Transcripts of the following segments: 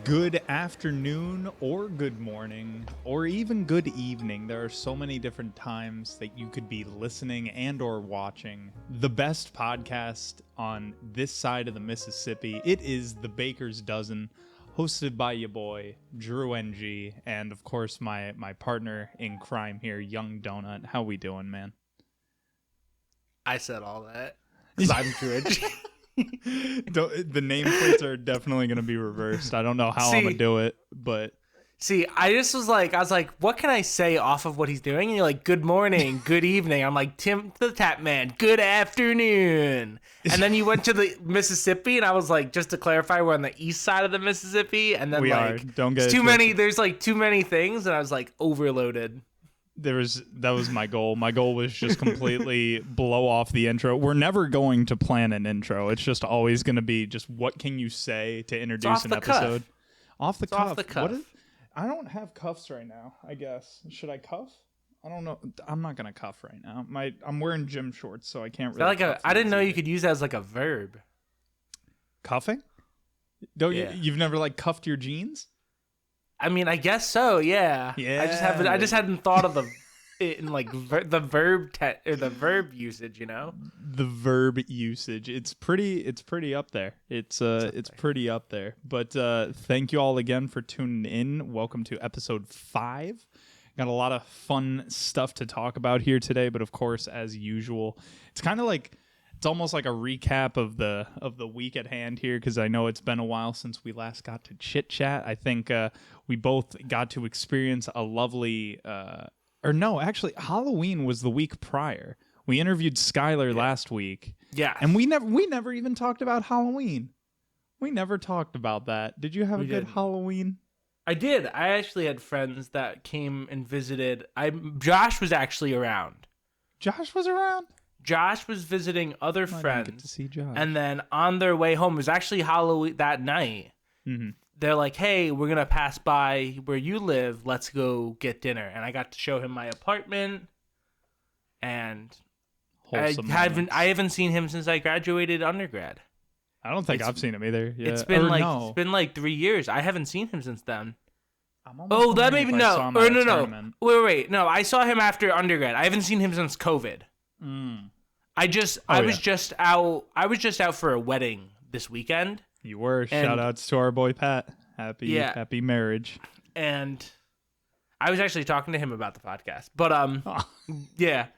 Good afternoon or good morning or even good evening. There are so many different times that you could be listening and or watching the best podcast on this side of the Mississippi. It is The Baker's Dozen, hosted by your boy, DrewNG, and of course my partner in crime here, YungD0nut. How we doing, man? I said all that because I'm DrewNG. The nameplates are definitely going to be reversed. I don't know how I'm going to do it, but... See, I was like, what can I say off of what he's doing? And you're like, good morning, good evening. I'm like, Tim the Tap Man, good afternoon. And then you went to the Mississippi, and I was like, just to clarify, we're on the east side of the Mississippi. And then Don't get too many. There's like too many things, and I was like overloaded. That was my goal. My goal was just completely blow off the intro. We're never going to plan an intro. It's just always going to be just what can you say to introduce an episode. Off the cuff. I don't have cuffs right now, I guess. Should I cuff? I don't know. I'm not going to cuff right now. I'm wearing gym shorts, so I can't really cuff. I didn't know you could use that as like a verb. Cuffing? You've never like cuffed your jeans? I mean, I guess so. Yeah. Yeah. I just hadn't thought of the verb usage. You know. The verb usage. It's pretty up there. It's pretty up there. But thank you all again for tuning in. Welcome to episode 5. Got a lot of fun stuff to talk about here today. But of course, as usual, it's kind of like. It's almost like a recap of the week at hand here, because I know it's been a while since we last got to chit chat. I think we both got to experience a lovely, Halloween was the week prior. We interviewed Skylar last week. Yeah, and we never even talked about Halloween. We never talked about that. Did you have a good Halloween? I did. I actually had friends that came and visited. Josh was actually around. Josh was around? Josh was visiting other friends, get to see Josh. And then on their way home, it was actually Halloween that night. Mm-hmm. They're like, "Hey, we're gonna pass by where you live. Let's go get dinner." And I got to show him my apartment, and I haven't seen him since I graduated undergrad. I don't think I've seen him either. Yeah. It's been like 3 years. I haven't seen him since then. No. Wait. No, I saw him after undergrad. I haven't seen him since COVID. I was just out for a wedding this weekend. You were. Shout outs to our boy Pat. Happy marriage. And I was actually talking to him about the podcast. But yeah.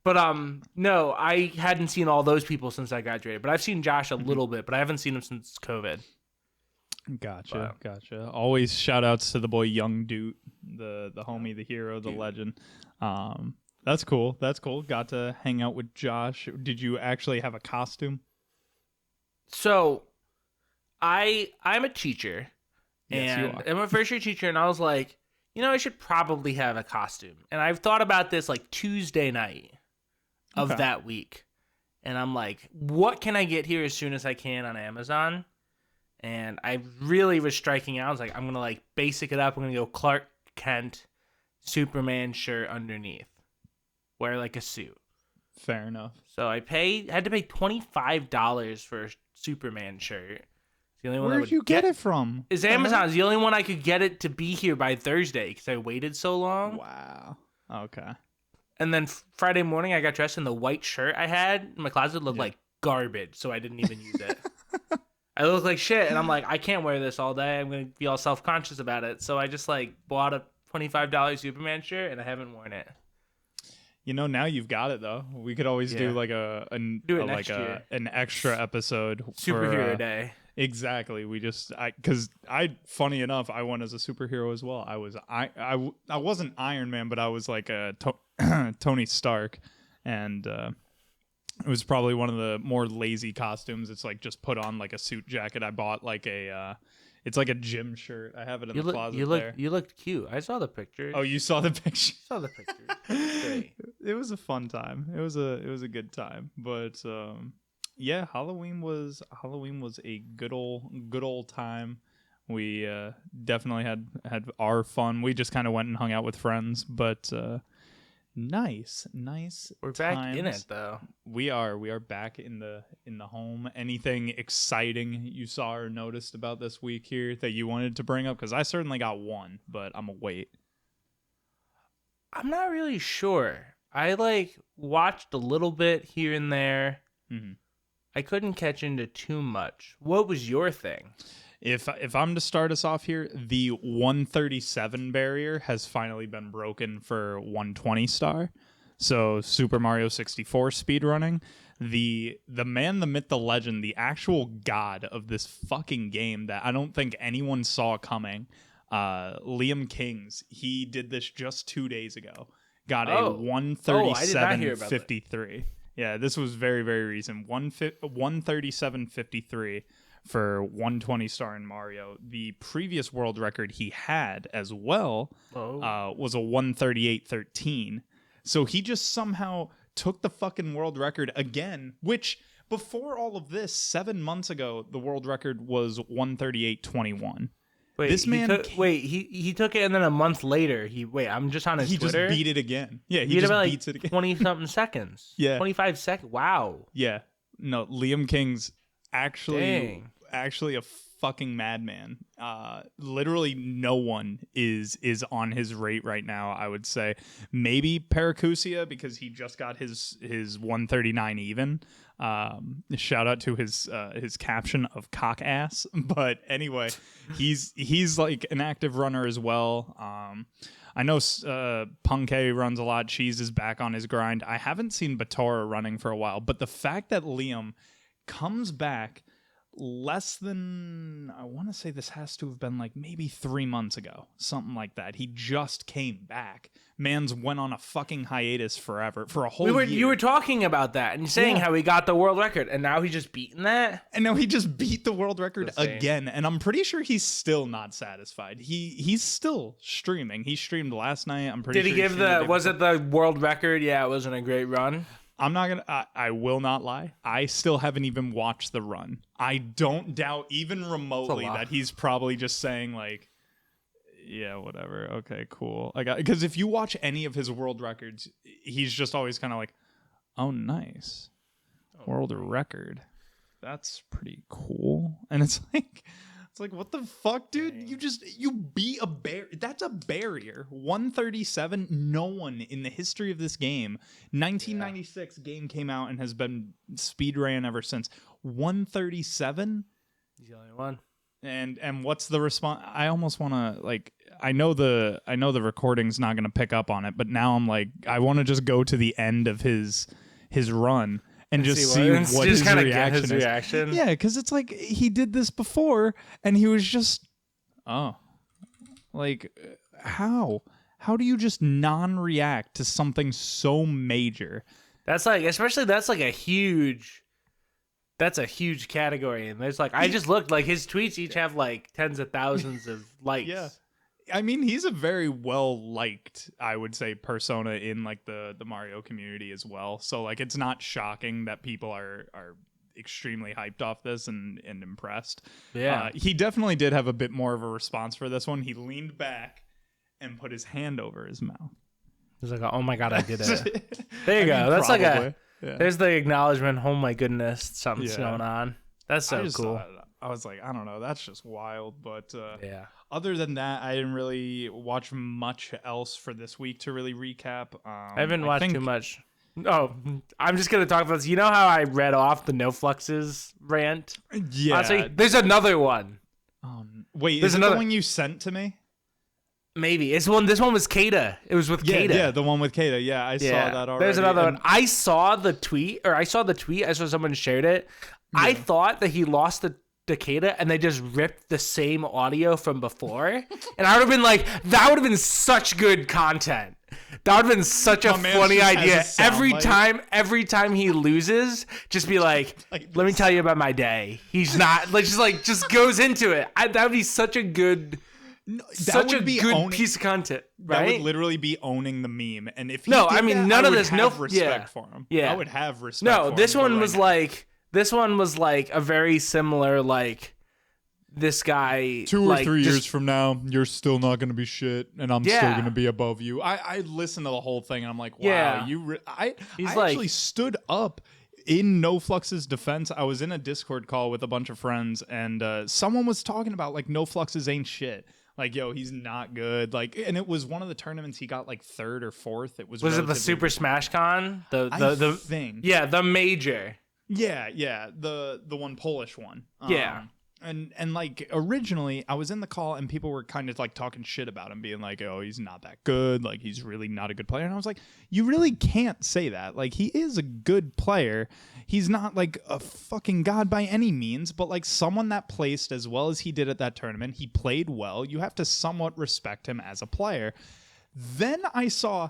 But no, I hadn't seen all those people since I graduated. But I've seen Josh a little bit, but I haven't seen him since COVID. Gotcha. Always shout outs to the boy YungD0nut, the homie, the hero, the legend. That's cool. Got to hang out with Josh. Did you actually have a costume? So, I'm a teacher. Yes, and you are. I'm a first year teacher, and I was like, I should probably have a costume. And I've thought about this like Tuesday night of that week. And I'm like, what can I get here as soon as I can on Amazon? And I really was striking out. I was like, I'm going to like basic it up. I'm going to go Clark Kent Superman shirt underneath. Wear like a suit. Fair enough. So I had to pay $25 for a Superman shirt. It's the only one. Where did you get it from? It's Amazon. It's the only one I could get it to be here by Thursday because I waited so long. Wow. Okay. And then Friday morning, I got dressed in the white shirt I had. My closet looked like garbage, so I didn't even use it. I look like shit, and I'm like, I can't wear this all day. I'm gonna be all self-conscious about it. So I just like bought a $25 Superman shirt, and I haven't worn it. Now you've got it though. We could always do like an extra episode superhero day. Exactly. Funny enough, I went as a superhero as well. I wasn't Iron Man, but I was like a Tony Stark, and it was probably one of the more lazy costumes. It's like just put on like a suit jacket. I bought like it's like a gym shirt. I have it in the closet there. You looked cute. I saw the picture. Oh, you saw the picture? Saw the picture. Great. It was a fun time. It was a good time. But yeah, Halloween was a good old time. We definitely had our fun. We just kind of went and hung out with friends, but Nice We're times. back in it though. We are back in the home. Anything exciting you saw or noticed about this week here that you wanted to bring up? Because I certainly got one, but I'm gonna wait. I'm not really sure. I watched a little bit here and there. Mm-hmm. I couldn't catch into too much. What was your thing? If I'm to start us off here, the 137 barrier has finally been broken for 120 star. So Super Mario 64 speedrunning. The man, the myth, the legend, the actual god of this fucking game that I don't think anyone saw coming, Liam Kings, he did this just 2 days ago. Got a 137.53. Yeah, this was very, very recent. 137.53 for 120 star in Mario. The previous world record he had as well was a 138.13. So he just somehow took the fucking world record again, which before all of this, 7 months ago, the world record was 138.21. Wait, this man he took it and then a month later I'm just on his Twitter. Just beat it again. Yeah, he just beats it again. 20 something seconds. Yeah. 25 seconds. Wow. Yeah. No, Liam King's actually a fucking madman. Literally no one is on his rate right now, I would say. Maybe Paracusia because he just got his 139 even. Shout out to his caption of cock ass. But anyway, he's like an active runner as well. I know Punkay runs a lot. Cheese is back on his grind. I haven't seen Batora running for a while, but the fact that Liam comes back less than, I want to say this has to have been like maybe 3 months ago, something like that. He just came back. Man's went on a fucking hiatus forever for a whole year. You were talking about that and saying how he got the world record, and now he's just beaten that. And now he just beat the world record again, and I'm pretty sure he's still not satisfied. He's still streaming. He streamed last night. I'm pretty sure. Did he give was it the world record? Yeah, it wasn't a great run. I'm not gonna. I will not lie. I still haven't even watched the run. I don't doubt even remotely that he's probably just saying like, "Yeah, whatever. Okay, cool." Because if you watch any of his world records, he's just always kind of like, "Oh, nice, world record. That's pretty cool." And it's like, what the fuck, dude? Dang. You beat a bear. That's a barrier. 137. No one in the history of this game. 1996 game came out and has been speedran ever since. 137. He's the only one. And what's the response? I almost want to I know the recording's not going to pick up on it, but now I'm like, I want to just go to the end of his run. And just see what his reaction is. Yeah, because it's like he did this before, and he was just, how do you just non-react to something so major? That's a huge category, and there's I just looked his tweets each have tens of thousands of likes. Yeah. I mean, he's a very well-liked, I would say, persona in the Mario community as well. So it's not shocking that people are extremely hyped off this and impressed. Yeah. He definitely did have a bit more of a response for this one. He leaned back and put his hand over his mouth. He's like, "Oh my god, I did it." There you go. That's probably, there's the acknowledgement. Oh my goodness, something's going on. That's so cool. I was like, I don't know, that's just wild. But yeah. Other than that, I didn't really watch much else for this week to really recap. I haven't watched too much. Oh, I'm just going to talk about this. You know how I read off the No Fluxes rant? Yeah. Honestly, there's another one. Wait, is it the one you sent to me? Maybe. This one was Kada. It was with Kada. Yeah, the one with Kada. Yeah, I saw that already. There's another one. I saw the tweet. I saw someone shared it. Yeah. I thought that he lost the Takeda and they just ripped the same audio from before, and I would have been like, that would have been such good content. That would have been such a funny idea. Every time he loses, just be like, let me tell you about my day. He's not just goes into it. That would be such a good piece of content, right? That would literally be owning the meme. And if none of this, respect for him. Yeah, I would have respect. No, this one was like a very similar this guy 2 or 3 years from now, you're still not going to be shit, and I'm still going to be above you. I listened to the whole thing, and I'm like, wow, I actually stood up in No Flux's defense. I was in a Discord call with a bunch of friends, and someone was talking about like No Flux's ain't shit. Like, yo, he's not good. Like, and it was one of the tournaments he got like 3rd or 4th. Was it the Super Smash Con? The thing. Yeah, the major. Yeah, the one Polish one. Yeah. And like originally I was in the call and people were kind of like talking shit about him, being like, oh, he's not that good, like he's really not a good player. And I was like, you really can't say that. Like, he is a good player. He's not like a fucking god by any means, but like someone that placed as well as he did at that tournament, he played well. You have to somewhat respect him as a player. Then I saw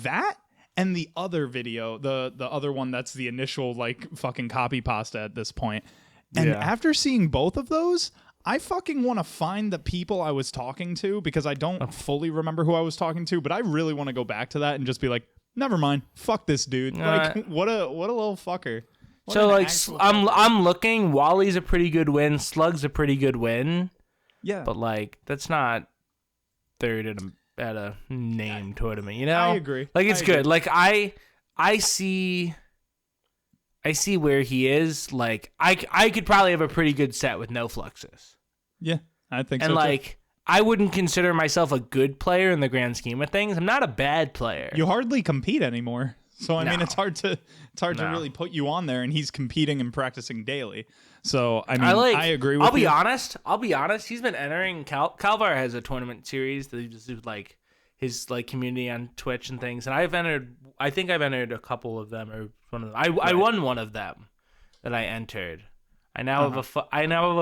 that and the other video, the other one that's the initial like fucking copy pasta at this point. And after seeing both of those, I fucking want to find the people I was talking to, because I don't fully remember who I was talking to, but I really want to go back to that and just be like, never mind, fuck this dude. Like, what a little fucker. So like, I'm looking. Wally's a pretty good win. Slug's a pretty good win. Yeah, but like, that's not 3rd at a name tournament. You know, I agree. Like, it's good. Like, I see where he is. Like, I could probably have a pretty good set with no fluxes. Yeah, I think so. And like, I wouldn't consider myself a good player in the grand scheme of things. I'm not a bad player. You hardly compete anymore. So I mean, it's hard to really put you on there, and he's competing and practicing daily. So I mean, I agree with you. I'll be honest. He's been entering. Calvar has a tournament series that he just do like his like community on Twitch and things, and I think I've entered a couple of them, or one of them. I won one of them that I entered. I now have a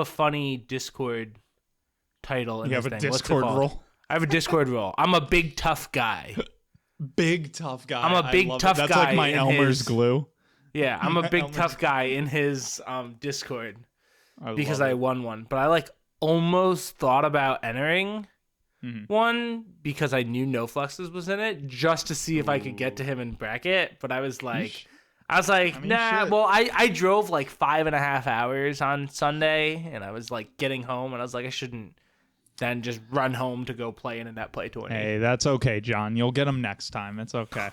funny Discord title. In you have a Discord role. I have a Discord role. I'm a big tough guy. Big tough guy. I'm a big tough guy. That's like my Elmer's glue. Yeah, I'm a big tough guy in his Discord because I won one. But I like almost thought about entering one because I knew No Fluxes was in it, just to see if I could get to him in bracket. But I was like, nah. Shit. Well, I drove like 5.5 hours on Sunday, and I was like getting home, and I was like, I shouldn't then just run home to go play in a net play tournament. Hey, that's okay, John. You'll get him next time. It's okay.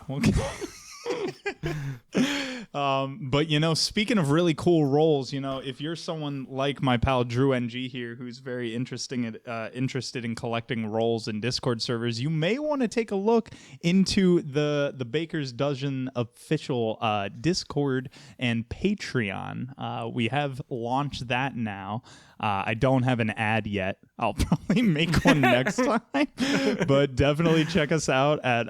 But you know, speaking of really cool roles, you know, if you're someone like my pal DrewNG here, who's very interested in collecting roles in Discord servers, you may want to take a look into the Baker's Dozen official Discord and Patreon. We have launched that now. I don't have an ad yet. I'll probably make one next time, but definitely check us out at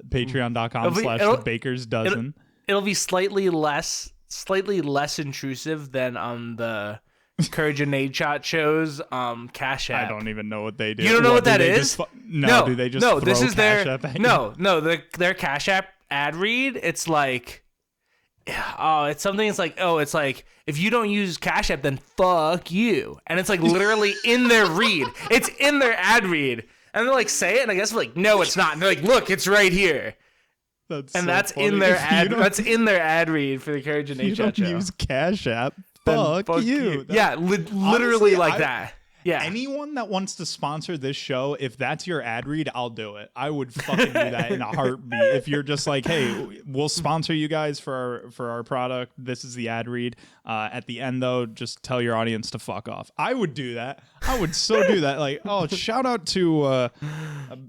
patreon.com/thebakersdozen. It'll be slightly less intrusive than on the Courage and Nade Shot shows Cash App. I don't even know what they do. You don't know what that is? No, do they just throw this is Cash App at you? No, their Cash App ad read, it's like, it's something. It's like if you don't use Cash App, then fuck you. And it's like literally in their read. It's in their ad read, and they're like, say it, and I guess we're like, no, it's not. And they're like, look, it's right here. That's in their ad. That's in their ad read for the Courage and Nade Shot show. You don't use Cash App. Fuck you. Literally like that. Yeah. Anyone that wants to sponsor this show, if that's your ad read, I'll do it. I would fucking do that in a heartbeat. If you're just like, hey, we'll sponsor you guys for our product. This is the ad read. At the end, though, just tell your audience to fuck off. I would do that. I would so do that. Like, shout out to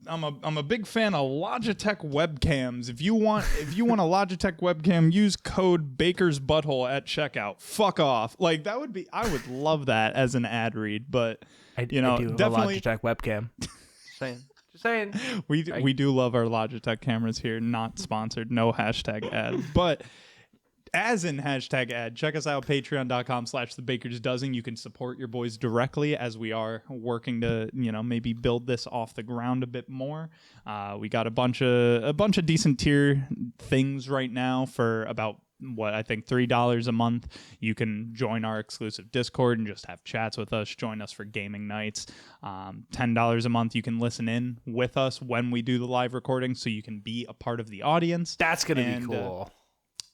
I'm a big fan of Logitech webcams. If you want a Logitech webcam, use code Baker's Butthole at checkout. Fuck off. Like, that would be. I would love that as an ad read, but. I do definitely have a Logitech webcam. Just saying. We do love our Logitech cameras here. Not sponsored. No hashtag ad. But as in hashtag ad, check us out, patreon.com/thebakersdozen. You can support your boys directly as we are working to, maybe build this off the ground a bit more. We got a bunch of decent tier things right now for about I think $3 a month. You can join our exclusive Discord and just have chats with us, join us for gaming nights. $10 a month, you can listen in with us when we do the live recording, so you can be a part of the audience. That's gonna be cool.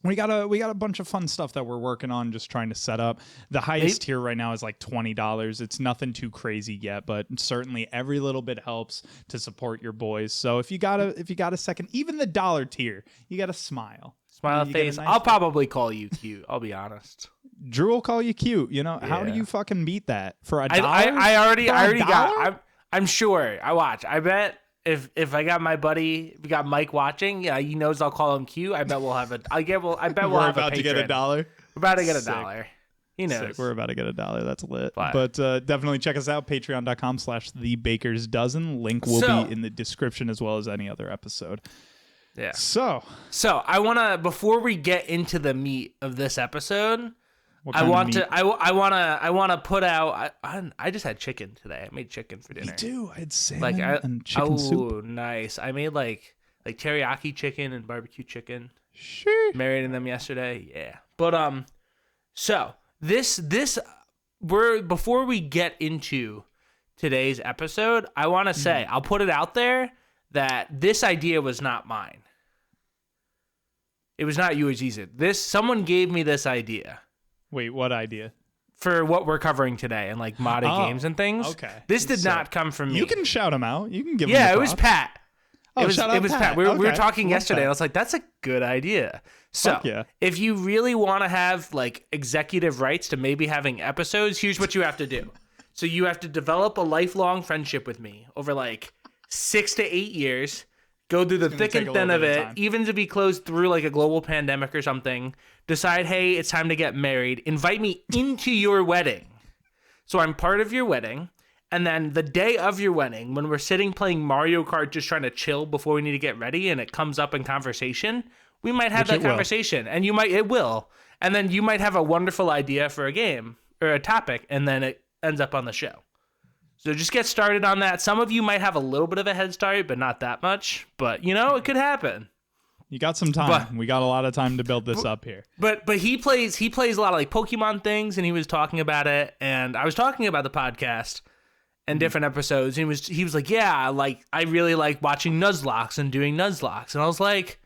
We got a bunch of fun stuff that we're working on, just trying to set up. The highest tier right now is like $20. It's nothing too crazy yet, but certainly every little bit helps to support your boys. So if you got a second, even the dollar tier, you got to smile. Smile face. Nice I'll probably call you cute. I'll be honest. Drew will call you cute. You know, how do you fucking beat that for a dollar? I already got. I'm sure. I bet if I got my buddy, we got Mike watching. Yeah, he knows I'll call him cute. I bet we'll have a. I bet we'll have a patron. We're about to get $1. We're about to get $1. He knows. Sick. We're about to get $1. That's lit. But definitely check us out. Patreon.com/thebakersdozen. Link will be in the description as well as any other episode. Yeah. So I wanna, before we get into the meat of this episode, I want to put out. I just had chicken today. I made chicken for dinner. Me too. I had salmon and chicken soup. Oh, nice. I made like teriyaki chicken and barbecue chicken. Sure. Marinated them yesterday. Yeah. But so this before we get into today's episode, I want to say, I'll put it out there that this idea was not mine. It was not yours either. Someone gave me this idea. Wait, what idea? For what we're covering today and like modded games and things. Okay. This did not come from me. You can shout him out. You can give him it was Pat. Oh, it was Pat. We were talking yesterday. And I was like, that's a good idea. So if you really want to have like executive rights to maybe having episodes, here's what you have to do. So you have to develop a lifelong friendship with me over like 6 to 8 years. Go through the thick and thin of it, even to be closed through like a global pandemic or something. Decide, hey, it's time to get married. Invite me into your wedding. So I'm part of your wedding. And then the day of your wedding, when we're sitting playing Mario Kart, just trying to chill before we need to get ready, and it comes up in conversation, we might have that conversation. And it will. And then you might have a wonderful idea for a game or a topic, and then it ends up on the show. So just get started on that. Some of you might have a little bit of a head start, but not that much. But, it could happen. You got some time. We got a lot of time to build this up here. But he plays a lot of like Pokemon things, and he was talking about it. And I was talking about the podcast and different episodes. And he was like, yeah, like I really like watching Nuzlocke and doing Nuzlocke. And I was like,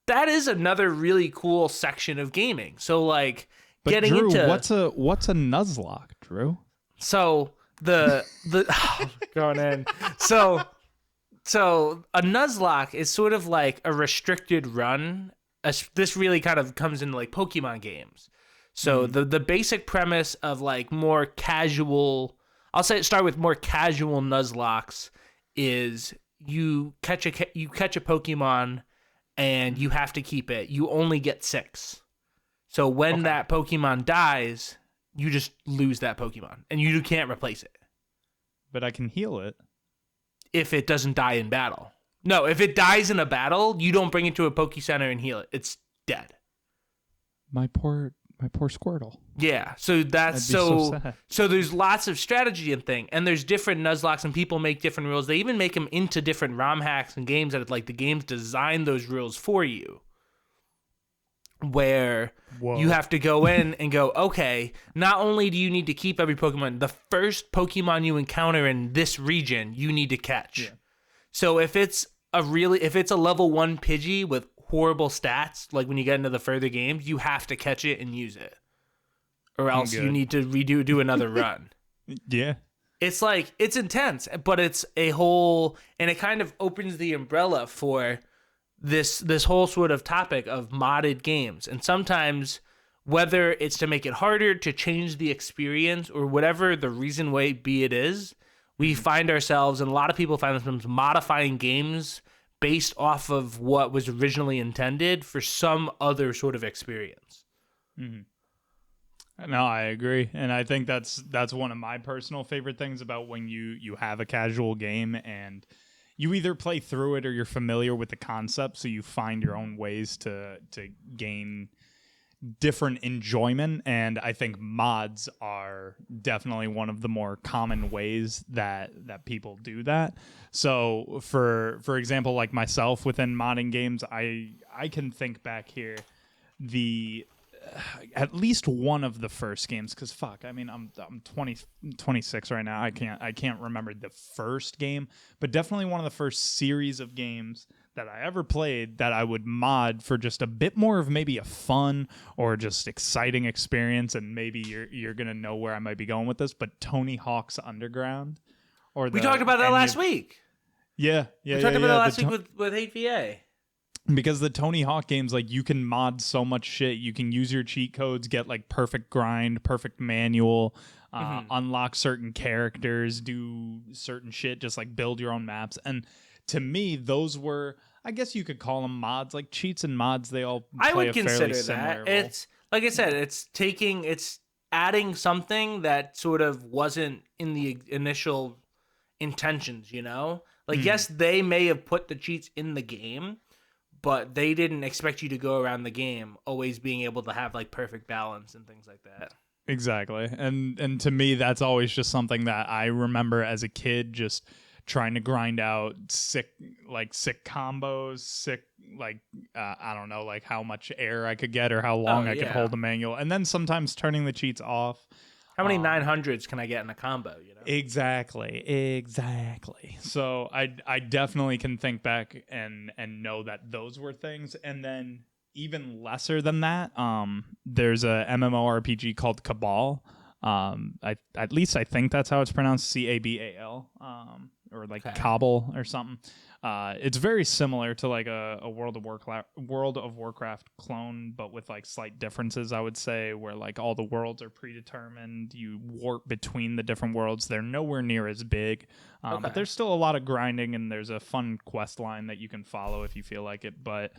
that is another really cool section of gaming. So like getting Drew, into what's a Nuzlocke, Drew? So going in. So a Nuzlocke is sort of like a restricted run. This really kind of comes into like Pokemon games. So the basic premise of like more casual, start with more casual Nuzlocks is you catch a Pokemon and you have to keep it. You only get 6. So when that Pokemon dies, you just lose that Pokemon, and you can't replace it. But I can heal it. If it doesn't die in battle. No, if it dies in a battle, you don't bring it to a Poke Center and heal it. It's dead. My poor Squirtle. Yeah, so that's so there's lots of strategy and thing, and there's different Nuzlocks, and people make different rules. They even make them into different ROM hacks and games that like the games design those rules for you. Where you have to go in and go, okay, not only do you need to keep every Pokemon, the first Pokemon you encounter in this region, you need to catch. Yeah. So if it's a level 1 Pidgey with horrible stats, like when you get into the further games, you have to catch it and use it. Or else you need to do another run. Yeah. It's like, it's intense, but it's a whole, and it kind of opens the umbrella for this whole sort of topic of modded games. And sometimes, whether it's to make it harder, to change the experience, or whatever the reason be it is, we find ourselves, and a lot of people find themselves modifying games based off of what was originally intended for some other sort of experience. No, I agree. And I think that's one of my personal favorite things about when you have a casual game and you either play through it or you're familiar with the concept, so you find your own ways to gain different enjoyment. And I think mods are definitely one of the more common ways that people do that. So for example, like myself within modding games, I can think back here at least one of the first games, because I'm 26 right now. I can't remember the first game, but definitely one of the first series of games that I ever played that I would mod for just a bit more of maybe a fun or just exciting experience, and maybe you're gonna know where I might be going with this, but Tony Hawk's Underground. We talked about that last week. Yeah. We talked about that last week with 8VA. Because the Tony Hawk games, like, you can mod so much shit. You can use your cheat codes, get like perfect grind, perfect manual, unlock certain characters, do certain shit, just like build your own maps. And to me, those were, I guess you could call them mods, like cheats and mods. They all play I would a consider fairly that. role. It's like I said, it's adding something that sort of wasn't in the initial intentions, you know? Like, yes, they may have put the cheats in the game, but they didn't expect you to go around the game always being able to have like perfect balance and things like that. Exactly. And to me, that's always just something that I remember as a kid, just trying to grind out sick combos, I don't know, like how much air I could get or how long I could hold a manual. And then sometimes turning the cheats off. How many 900s can I get in a combo, you know? Exactly. So I definitely can think back and know that those were things. And then even lesser than that, there's a MMORPG called Cabal. At least I think that's how it's pronounced, Cabal, or like Cabal or something. It's very similar to like a World of Warcraft clone, but with like slight differences, I would say, where like all the worlds are predetermined. You warp between the different worlds. They're nowhere near as big, but there's still a lot of grinding, and there's a fun quest line that you can follow if you feel like it. But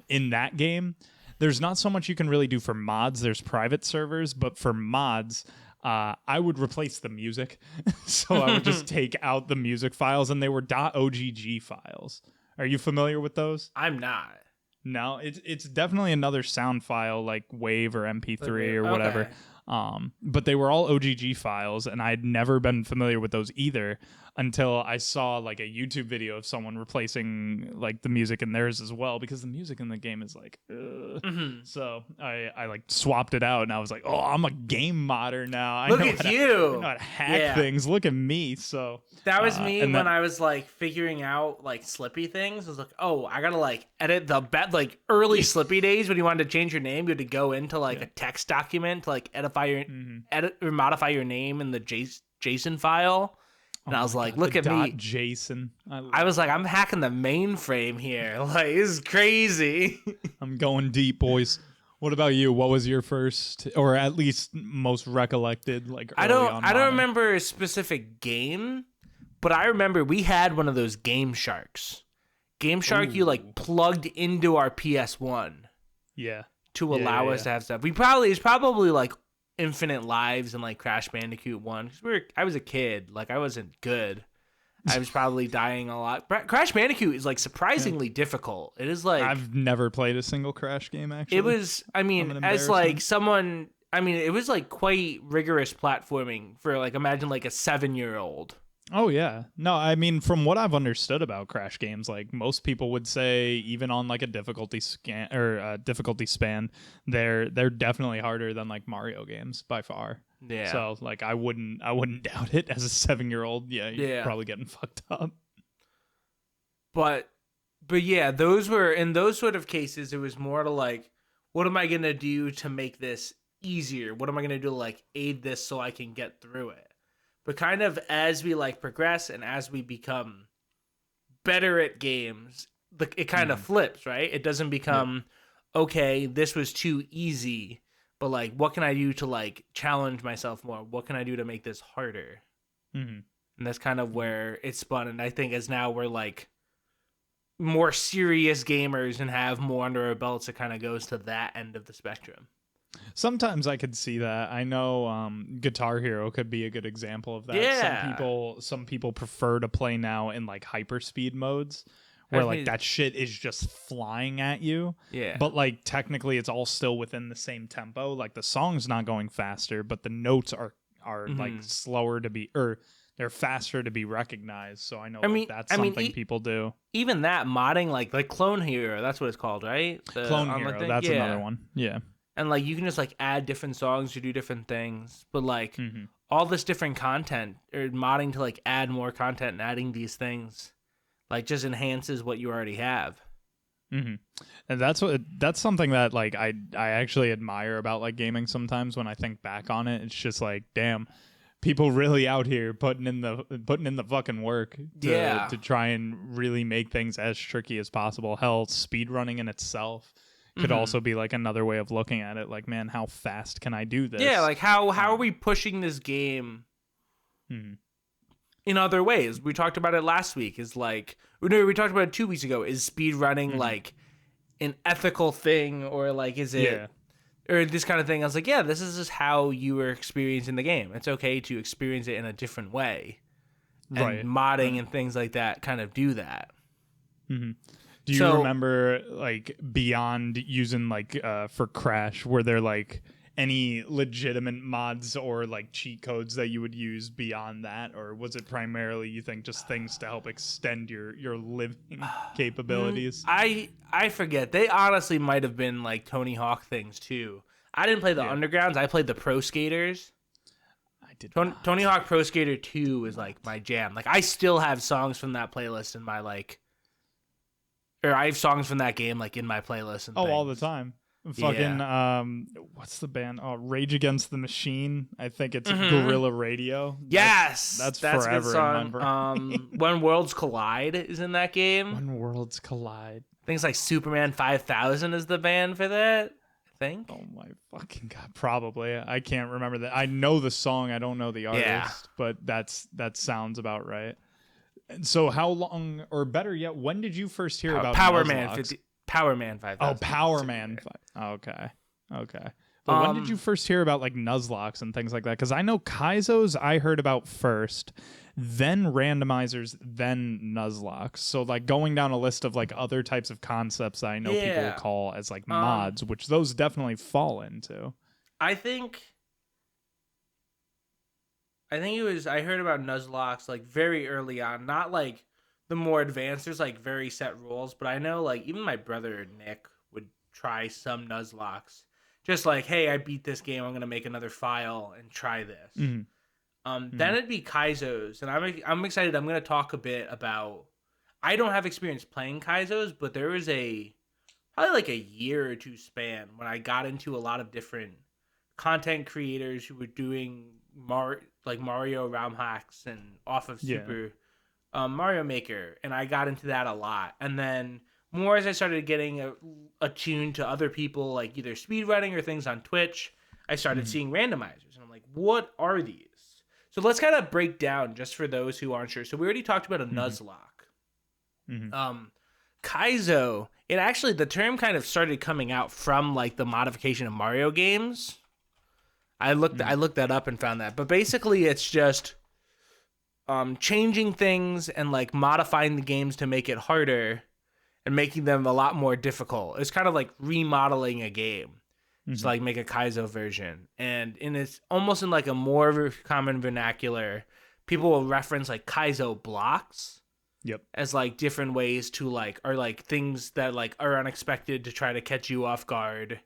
in that game, there's not so much you can really do for mods. There's private servers, but for mods, I would replace the music. So I would just take out the music files, and they were .ogg files. Are you familiar with those? I'm not. No, it's definitely another sound file like WAV or MP3 or whatever. Okay. But they were all OGG files, and I'd never been familiar with those either until I saw like a YouTube video of someone replacing like the music in theirs as well, because the music in the game is like, So I like swapped it out, and I was like, oh, I'm a game modder now. I Look know at how you. To, I know how to hack things. Look at me. So that was me when I was like figuring out like Slippy things. I was like, oh, I gotta like edit the like early Slippy days when you wanted to change your name. You had to go into like a text document to like edit or modify your name in the JSON file. And I was like, God, look at me. JSON. I was like, I'm hacking the mainframe here. Like, this is crazy. I'm going deep, boys. What about you? What was your first, or at least most recollected, like early on? I don't remember a specific game, but I remember we had one of those Game Sharks. Game Shark, you like plugged into our PS1. Yeah. To allow us to have stuff. It's probably like Infinite Lives and like Crash Bandicoot 1. Because I was a kid. Like, I wasn't good. I was probably dying a lot. Crash Bandicoot is like surprisingly difficult. It is like, I've never played a single Crash game, actually. It was, I mean, as like someone, I mean, it was like quite rigorous platforming for like, imagine like a 7-year-old. Oh yeah. No, I mean, from what I've understood about Crash games, like most people would say, even on like a difficulty span, they're definitely harder than like Mario games by far. Yeah. So like I wouldn't doubt it as a 7-year-old. Yeah, you're probably getting fucked up. But yeah, those were in those sort of cases. It was more to like, what am I gonna do to make this easier? What am I gonna do to like aid this so I can get through it? But kind of as we like progress and as we become better at games, it kind of flips, right? It doesn't become, okay, this was too easy, but like, what can I do to like challenge myself more? What can I do to make this harder? And that's kind of where it's spun. And I think as now we're like more serious gamers and have more under our belts, it kind of goes to that end of the spectrum. Sometimes I could see that. I know Guitar Hero could be a good example of that. Yeah. Some people prefer to play now in like hyperspeed modes where like that shit is just flying at you. Yeah. But like technically it's all still within the same tempo. Like the song's not going faster, but the notes are like slower to be, or they're faster to be recognized. So I know that's something people do. Even that modding, like Clone Hero, that's what it's called, right? Clone Hero, that's another one. Yeah. And like you can just like add different songs to do different things, but like all this different content or modding to like add more content and adding these things, like just enhances what you already have. Mm-hmm. And that's something that like I actually admire about like gaming sometimes when I think back on it. It's just like, damn, people really out here putting in the fucking work to try and really make things as tricky as possible. Hell, speedrunning in itself could also be like another way of looking at it. Like, man, how fast can I do this? Yeah, like how are we pushing this game in other ways? We talked about it last week. Is like, no, we talked about it 2 weeks ago. Is speedrunning like an ethical thing, or like is it or this kind of thing? I was like, yeah, this is just how you were experiencing the game. It's okay to experience it in a different way. And modding and things like that kind of do that. Mm-hmm. Do you remember like beyond using like for Crash, were there like any legitimate mods or like cheat codes that you would use beyond that, or was it primarily, you think, just things to help extend your living capabilities? I forget. They honestly might have been like Tony Hawk things too. I didn't play the Undergrounds. I played the Pro Skaters. I did. Tony Hawk Pro Skater 2 is like my jam. Like I still have songs from that playlist in my like. Or I have songs from that game like in my playlist and things. All the time. Fucking what's the band? Oh, Rage Against the Machine. I think it's Guerrilla Radio. Yes, that's forever a good song. In my brain. When Worlds Collide is in that game. When Worlds Collide. Things like Superman 5000 is the band for that, I think. Oh my fucking god, probably. I can't remember that. I know the song, I don't know the artist, but that sounds about right. So how long, or better yet, when did you first hear about Power Man 50? Power Man 5000. Oh, Power Man. Okay. But when did you first hear about like Nuzlocke and things like that? Because I know Kaizo's I heard about first, then randomizers, then Nuzlocke. So like going down a list of like other types of concepts that I know people will call as like mods, which those definitely fall into. I think it was, I heard about Nuzlocke like very early on, not like the more advanced, there's like very set rules, but I know like even my brother Nick would try some Nuzlocke. Just like, hey, I beat this game, I'm gonna make another file and try this. Then it'd be Kaizo's, and I'm excited. I'm gonna talk a bit about. I don't have experience playing Kaizo's, but there was probably like a year or two span when I got into a lot of different content creators who were doing Mario ROM hacks and off of Super Mario Maker, and I got into that a lot. And then more as I started getting attuned to other people, like either speedrunning or things on Twitch, I started seeing randomizers, and I'm like, what are these? So let's kind of break down just for those who aren't sure. So we already talked about a Nuzlocke. Kaizo, it actually, the term kind of started coming out from like the modification of Mario games. I looked that up and found that. But basically it's just changing things and like modifying the games to make it harder and making them a lot more difficult. It's kind of like remodeling a game. It's like make a Kaizo version. And it's almost in like a more common vernacular, people will reference like Kaizo blocks. As like different ways to like, or like things that like are unexpected to try to catch you off guard.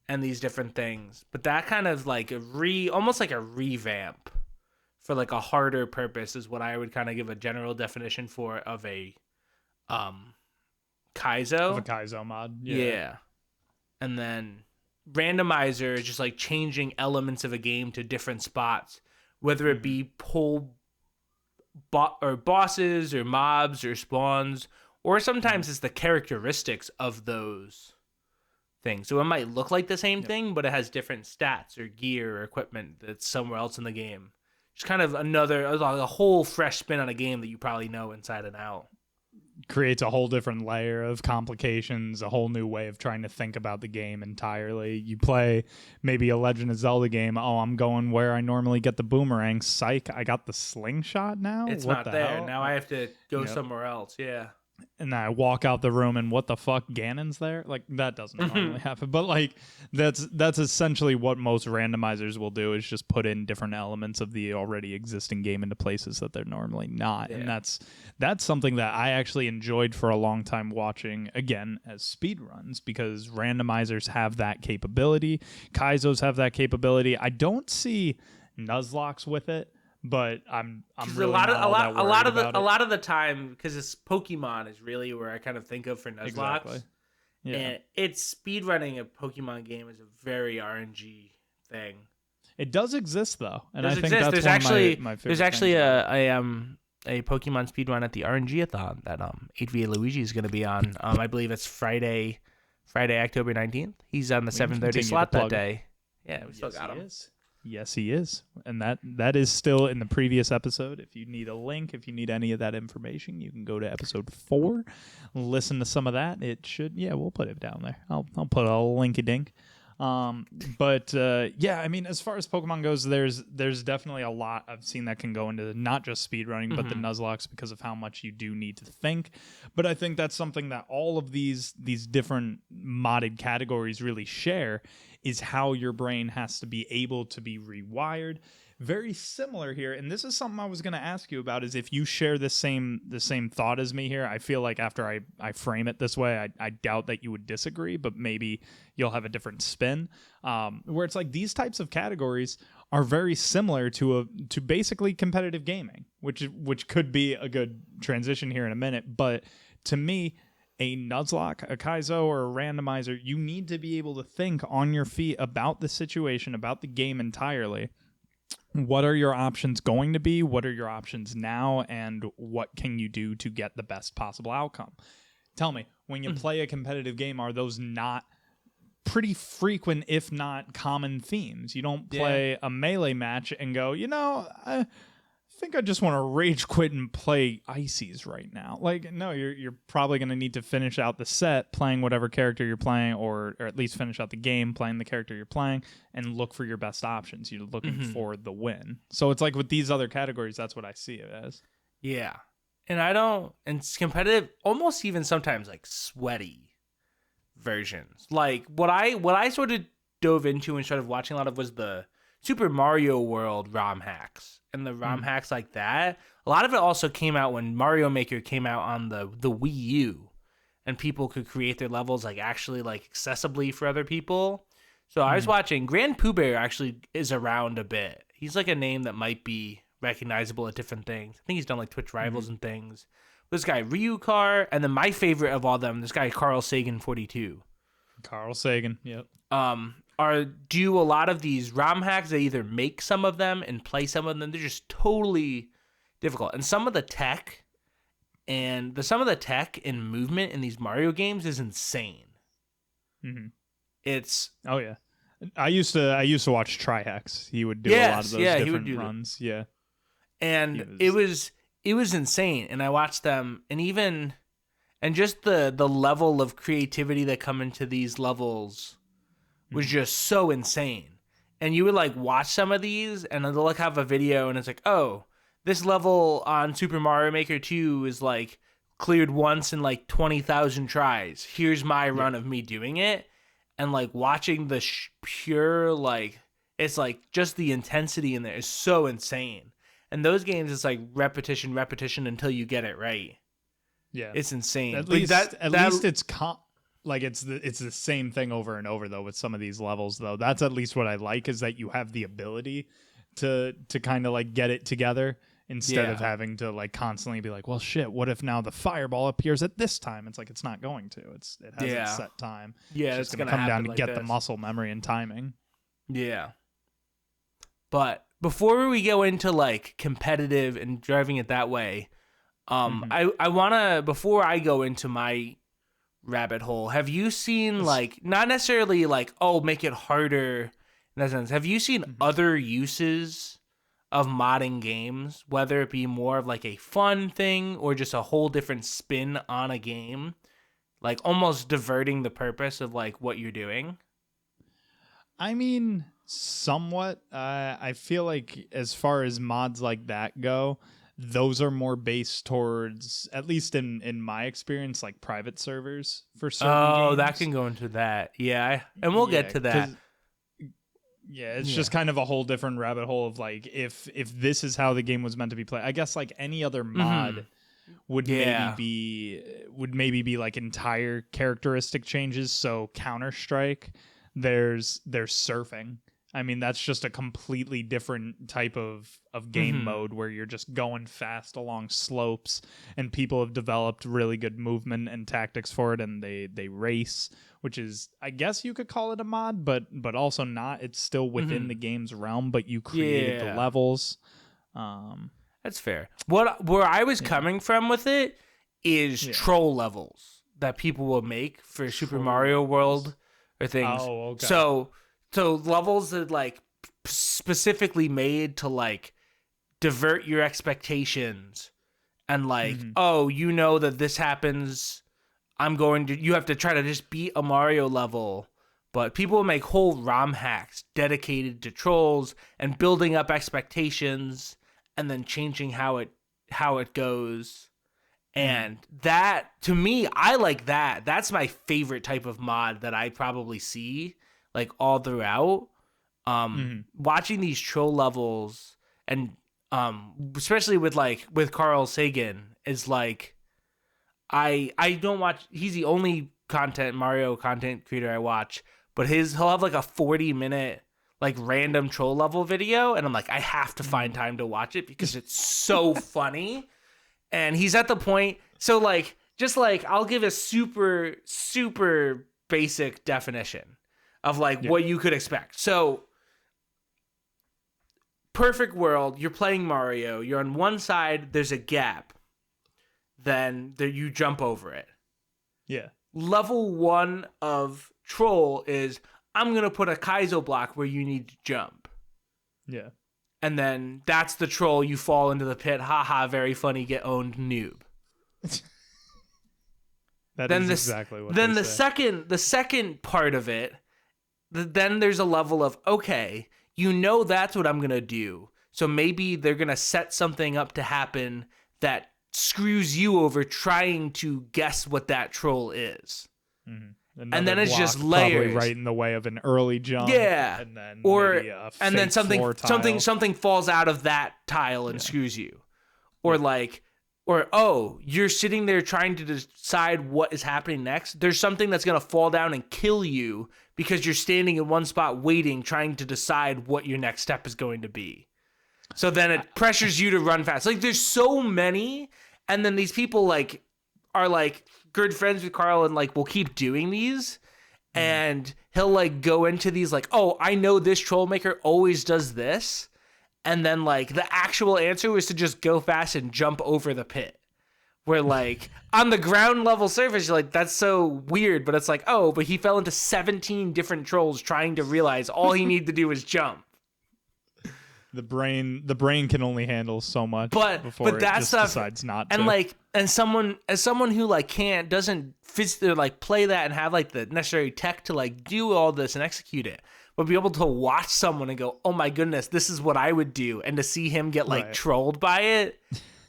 And these different things. But that kind of like almost like a revamp for like a harder purpose is what I would kind of give a general definition for of a Kaizo. Of a Kaizo mod. Yeah. And then randomizer is just like changing elements of a game to different spots, whether it be pull or bosses or mobs or spawns, or sometimes it's the characteristics of those things. So it might look like the same thing, but it has different stats or gear or equipment that's somewhere else in the game. Just kind of a whole fresh spin on a game that you probably know inside and out. Creates a whole different layer of complications, a whole new way of trying to think about the game entirely. You play maybe a Legend of Zelda game. Oh, I'm going where I normally get the boomerang. Psych, I got the slingshot now? It's not there. Hell? Now I have to go somewhere else. Yeah. And I walk out the room and what the fuck, Ganon's there? Like, that doesn't normally happen. But like that's essentially what most randomizers will do, is just put in different elements of the already existing game into places that they're normally not. And that's something that I actually enjoyed for a long time watching, again, as speedruns, because randomizers have that capability. Kaizos have that capability. I don't see Nuzlocke with it, but I'm 'Cause really not all that worried about a it. lot of the time, because it's Pokemon is really where I kind of think of for Nuzlocke. Exactly. Yeah. And it's speedrunning a Pokemon game is a very RNG thing. It does exist though, and I think exist. that's There's one actually of my favorite there's actually things about it. a Pokemon speedrun at the RNG-athon that 8VA Luigi is going to be on. I believe it's Friday, October 19th. He's on the 7:30 slot that day. Yeah, we still got him. Yes, he is. And that is still in the previous episode. If you need a link, if you need any of that information, you can go to episode 4, listen to some of that. It should, we'll put it down there. I'll put a linky-dink. Yeah, I mean, as far as Pokemon goes, there's definitely a lot I've seen that can go into not just speedrunning, but the Nuzlocke because of how much you do need to think. But I think that's something that all of these different modded categories really share, is how your brain has to be able to be rewired. Very similar here, and this is something I was going to ask you about, is if you share the same thought as me here. I feel like after I frame it this way, I doubt that you would disagree, but maybe you'll have a different spin, where it's like these types of categories are very similar to basically competitive gaming, which could be a good transition here in a minute. But to me, a Nuzlocke, a Kaizo, or a randomizer, you need to be able to think on your feet about the situation, about the game entirely. What are your options going to be? What are your options now? And what can you do to get the best possible outcome? Tell me, when you play a competitive game, are those not pretty frequent, if not common themes? You don't play a melee match and go, I think I just want to rage quit and play Ices right now. Like, no, you're probably going to need to finish out the set playing whatever character you're playing, or at least finish out the game playing the character you're playing, and look for your best options. You're looking for the win. So it's like with these other categories, that's what I see it as. Yeah. And it's competitive, almost even sometimes like sweaty versions. Like what I sort of dove into and started watching a lot of was the Super Mario World ROM hacks. And the ROM hacks like that, a lot of it also came out when Mario Maker came out on the Wii U, and people could create their levels like actually like accessibly for other people. So I was watching Grand Pooh Bear actually is around a bit. He's like a name that might be recognizable at different things. I think he's done like Twitch Rivals and things. This guy Ryukar, and then my favorite of all them, this guy Carl Sagan 42. Carl Sagan, yep. Do a lot of these ROM hacks, they either make some of them and play some of them. They're just totally difficult. And some of the tech and movement in these Mario games is insane. It's I used to watch Trihex. He would do a lot of those different runs. Yeah. And it was insane. And I watched them, and just the level of creativity that come into these levels was just so insane. And you would like watch some of these, and they'll like have a video, and it's like, oh, this level on Super Mario Maker 2 is like cleared once in like 20,000 tries. Here's my run of me doing it. And like watching the pure, like, it's like just the intensity in there is so insane. And those games, it's like repetition until you get it right. Yeah, it's insane. At least it's it's the same thing over and over though with some of these levels though. That's at least what I like, is that you have the ability to kind of like get it together instead of having to like constantly be like, well, shit, what if now the fireball appears at this time? It's like, it's not going to. It has its set time. Yeah, it's going to come down to get the muscle memory and timing. Yeah. But before we go into like competitive and driving it that way, I want to, before I go into my rabbit hole, have you seen like, not necessarily like, oh, make it harder in that sense. Have you seen other uses of modding games, whether it be more of like a fun thing or just a whole different spin on a game, like almost diverting the purpose of like what you're doing? I mean, somewhat. I feel like as far as mods like that go, those are more based towards, at least in my experience, like private servers for certain games. That can go into that. Yeah, and we'll get to that. Yeah, it's just kind of a whole different rabbit hole of like, if this is how the game was meant to be played. I guess like any other mod would maybe be like entire characteristic changes. So Counter-Strike, there's surfing. I mean, that's just a completely different type of game mode where you're just going fast along slopes, and people have developed really good movement and tactics for it, and they race, which is, I guess you could call it a mod, but also not. It's still within the game's realm, but you created the levels. That's fair. Where I was coming from with it is troll levels that people will make for Super Mario World or things. Oh, okay. So levels that like specifically made to like divert your expectations and like, oh, you know that this happens. You have to try to just beat a Mario level. But people will make whole ROM hacks dedicated to trolls and building up expectations and then changing how it goes. And that, to me, I like that. That's my favorite type of mod that I probably see like all throughout. Watching these troll levels and especially with Carl Sagan is like, I don't watch, he's the only Mario content creator I watch, but he'll have like a 40-minute like random troll level video, and I'm like, I have to find time to watch it because it's so funny. And he's at the point, so like, just like, I'll give a super, super basic definition of like what you could expect. So, perfect world, you're playing Mario, you're on one side, there's a gap, then you jump over it. Yeah. Level 1 of troll is, I'm going to put a Kaizo block where you need to jump. Yeah. And then that's the troll, you fall into the pit, haha, very funny, get owned, noob. Exactly what then they say. the second part of it, then there's a level of, okay, you know that's what I'm going to do. So maybe they're going to set something up to happen that screws you over trying to guess what that troll is. And then it's just layers, probably right in the way of an early jump. Yeah, and then or and then something falls out of that tile and screws you, or you're sitting there trying to decide what is happening next. There's something that's gonna fall down and kill you because you're standing in one spot waiting, trying to decide what your next step is going to be. So then it pressures you to run fast. Like, there's so many, and then these people like are like good friends with Carl and like will keep doing these, and he'll like go into these like, oh, I know this troll maker always does this, and then like the actual answer was to just go fast and jump over the pit, where like on the ground level surface you're like, that's so weird, but it's like, oh, but he fell into 17 different trolls trying to realize all he needed to do was jump. The brain can only handle so much before that it just stuff, decides not and to. as someone who like doesn't physically like play that and have like the necessary tech to like do all this and execute it, but be able to watch someone and go, oh my goodness, this is what I would do, and to see him get like trolled by it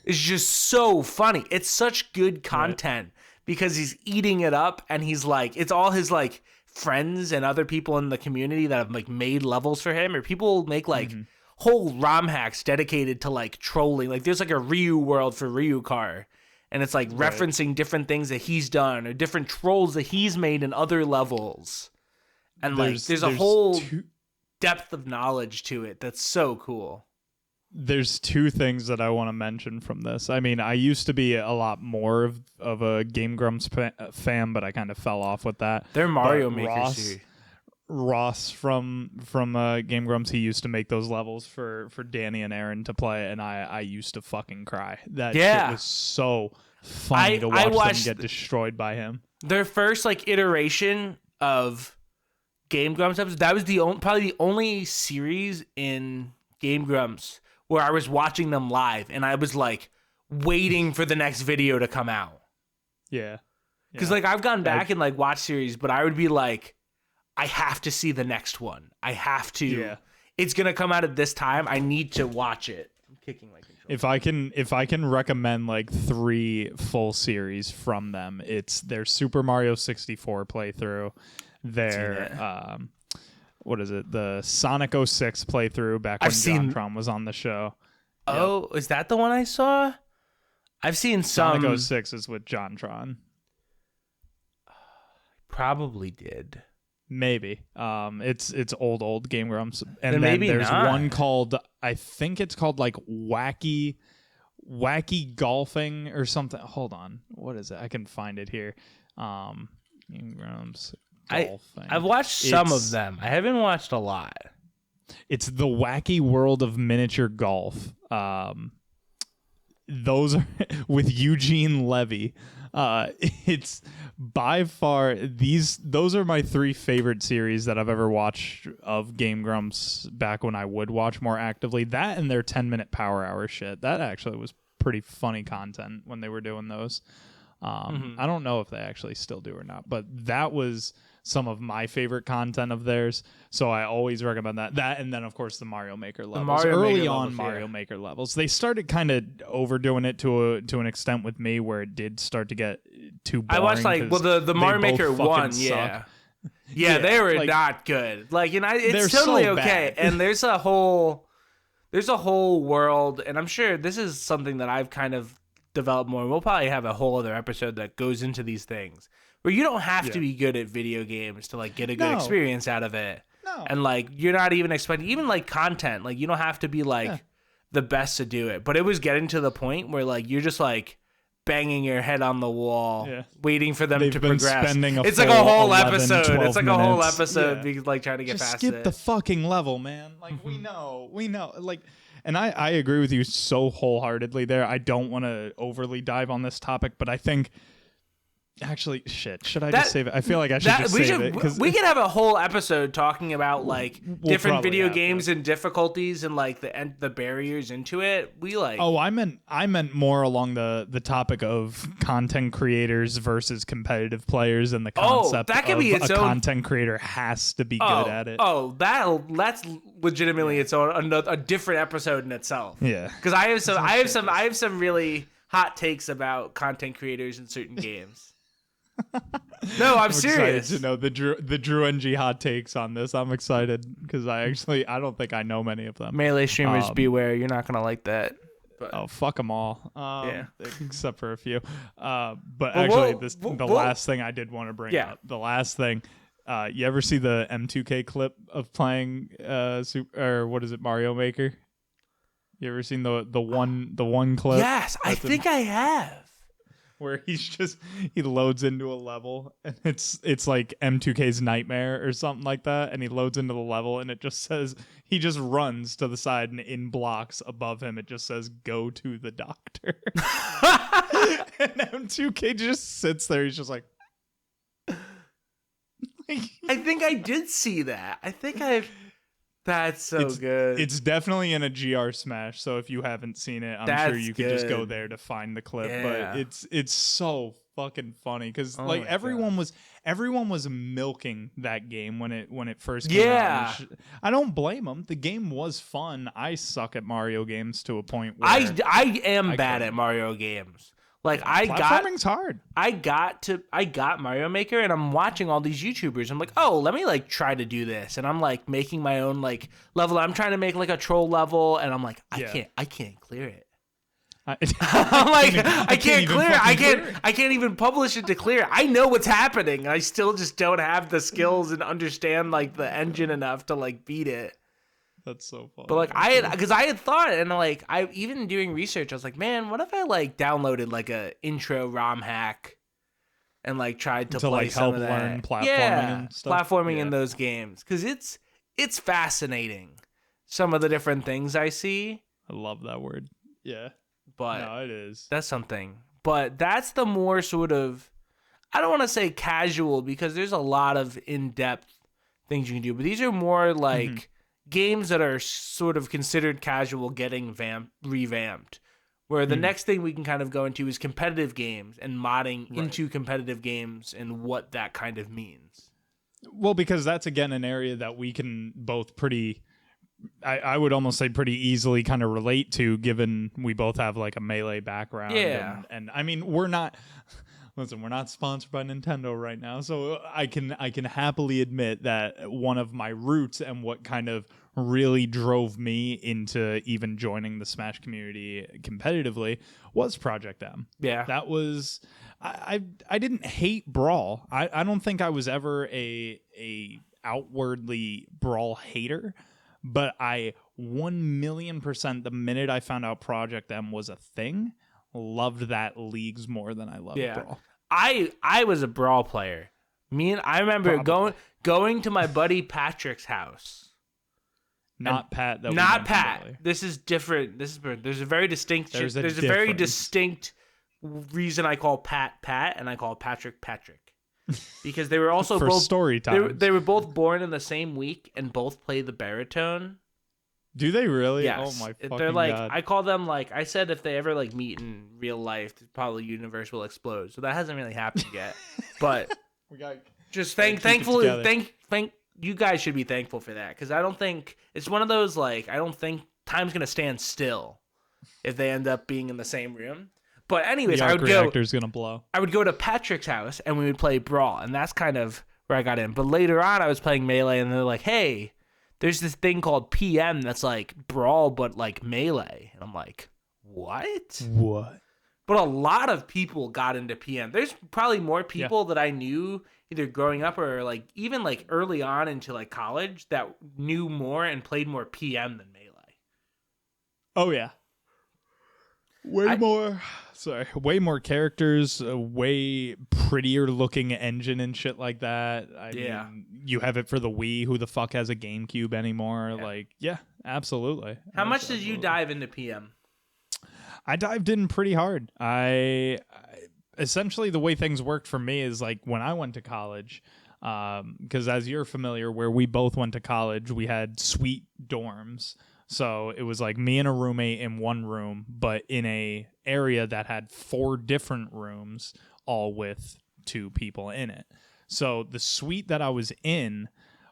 is just so funny. It's such good content because he's eating it up, and he's like, it's all his like friends and other people in the community that have like made levels for him, or people make like whole ROM hacks dedicated to like trolling. Like, there's like a Ryu world for Ryu Car, and it's like referencing different things that he's done or different trolls that he's made in other levels, and there's a whole depth of knowledge to it that's so cool. There's two things that I want to mention from this. I mean, I used to be a lot more of a Game Grumps fan, but I kind of fell off with that. They're Mario Maker. Ross from Game Grumps, he used to make those levels for Danny and Aaron to play, and I used to fucking cry. That shit was so funny to watch them get destroyed by him. Their first like iteration of Game Grumps episodes, that was probably the only series in Game Grumps where I was watching them live, and I was like waiting for the next video to come out. Yeah. Because like I've gone back and like watched series, but I would be like, I have to see the next one. I have to. Yeah. It's gonna come out at this time. I need to watch it. I'm kicking my controller. If I can recommend like 3 full series from them, it's their Super Mario 64 playthrough, their what is it? The Sonic 06 playthrough back when JonTron was on the show. Oh, is that the one I saw? I've seen some. Sonic 06 is with JonTron. Probably did. Maybe. It's old Game Grumps, and Then then maybe there's not. one called, I think it's called like Wacky Golfing or something. Hold on, what is it? I can find it here. Game Grumps Golfing. I've watched some of them. I haven't watched a lot. It's the Wacky World of Miniature Golf. Those are with Eugene Levy. It's by far those are my 3 favorite series that I've ever watched of Game Grumps back when I would watch more actively. That and their 10-minute Power Hour shit. That actually was pretty funny content when they were doing those. I don't know if they actually still do or not, but that was some of my favorite content of theirs. So I always recommend that. That and then of course the Mario Maker levels. Mario Maker levels. They started kind of overdoing it to an extent with me where it did start to get too boring. I watched the Mario Maker one, yeah. Yeah, they were not good. It's totally so okay. And there's a whole world, and I'm sure this is something that I've kind of developed more. We'll probably have a whole other episode that goes into these things where you don't have to be good at video games to get a good experience out of it. No. And you're not even expecting content. You don't have to be the best to do it. But it was getting to the point where you're just banging your head on the wall, waiting for them to progress. It's like a whole episode. It's like a whole episode trying to get just past skip it. the fucking level, man. We know. And I agree with you so wholeheartedly there. I don't want to overly dive on this topic, but I think actually, should I just save it? I feel like I should just save it. We could have a whole episode talking about different video games and difficulties and the barriers into it. Oh, I meant more along the topic of content creators versus competitive players and the concept that could of be its a own content creator has to be good at it. Oh, that's legitimately its own a different episode in itself. Yeah, because I have some really hot takes about content creators in certain games. No, I'm serious. Excited to know the DrewNG hot takes on this. I'm excited because I don't think I know many of them. Melee streamers, beware! You're not gonna like that. But. Oh, fuck them all. Except for a few. But last thing I did want to bring up. The last thing. You ever see the M2K clip of playing Mario Maker? You ever seen the one clip? Yes, I think I have. Where he loads into a level and it's like M2K's Nightmare or something like that, and he loads into the level and it just says he just runs to the side and in blocks above him it just says go to the doctor. And M2K just sits there. He's just like I think I did see that. That's so good. It's definitely in a GR Smash, so if you haven't seen it, I'm sure you could just go there to find the clip. Yeah. But it's so fucking funny because everyone was milking that game when it first came out. I don't blame them. The game was fun. I suck at Mario games to a point where I am bad at Mario games. Platforming's hard. I got Mario Maker and I'm watching all these YouTubers. I'm like, oh, let me try to do this. And I'm making my own level. I'm trying to make a troll level and I'm like, I can't clear it. I'm like, I can't clear it. I can't even publish it to clear. I know what's happening. I still just don't have the skills and understand the engine enough to beat it. That's so funny. But I had thought, and I even doing research, I was like, man, what if I downloaded a intro ROM hack and tried to play some help of that? Learn platforming and stuff. Platforming in those games, because it's fascinating. Some of the different things I see. I love that word. Yeah, but no, it is. That's something. But that's the more sort of, I don't want to say casual because there's a lot of in-depth things you can do, but these are more games that are sort of considered casual getting revamped, where the next thing we can kind of go into is competitive games and modding into competitive games and what that kind of means. Well, because that's, again, an area that we can both I would almost say pretty easily kind of relate to, given we both have a melee background. Yeah. And I mean, we're not sponsored by Nintendo right now, so I can happily admit that one of my roots and what kind of really drove me into even joining the Smash community competitively was Project M. Yeah. That was I didn't hate Brawl. I don't think I was ever a outwardly Brawl hater, but I 1,000,000% the minute I found out Project M was a thing, loved that leagues more than I loved Brawl. I was a Brawl player. I remember going to my buddy Patrick's house. Not Pat. Not Pat. Earlier. This is different. There's a very distinct. There's a very distinct reason I call Pat and I call Patrick, because they were also for both story time. They were both born in the same week and both play the baritone. Do they really? Yes. Oh my fucking They're like, God. I call them like, I said if they ever like meet in real life, probably the universe will explode. So that hasn't really happened yet. But we got just thankfully you guys should be thankful for that, because I don't think it's one of those like, I don't think time's gonna stand still if they end up being in the same room. But anyways, the arc reactor's gonna blow. I would go to Patrick's house and we would play Brawl, and that's kind of where I got in. But later on, I was playing Melee, and they're like, "Hey, there's this thing called PM that's like Brawl but like Melee," and I'm like, "What?" But a lot of people got into PM. There's probably more people that I knew either growing up or like even like early on into like college that knew more and played more PM than Melee. Oh yeah. Way more characters, a way prettier looking engine and shit like that. I mean, you have it for the Wii. Who the fuck has a GameCube anymore? Absolutely. How much did you dive into PM? I dived in pretty hard. I essentially, the way things worked for me is like when I went to college, because as you're familiar, where we both went to college, we had suite dorms. So it was like me and a roommate in one room, but in a area that had 4 different rooms, all with 2 people in it. So the suite that I was in,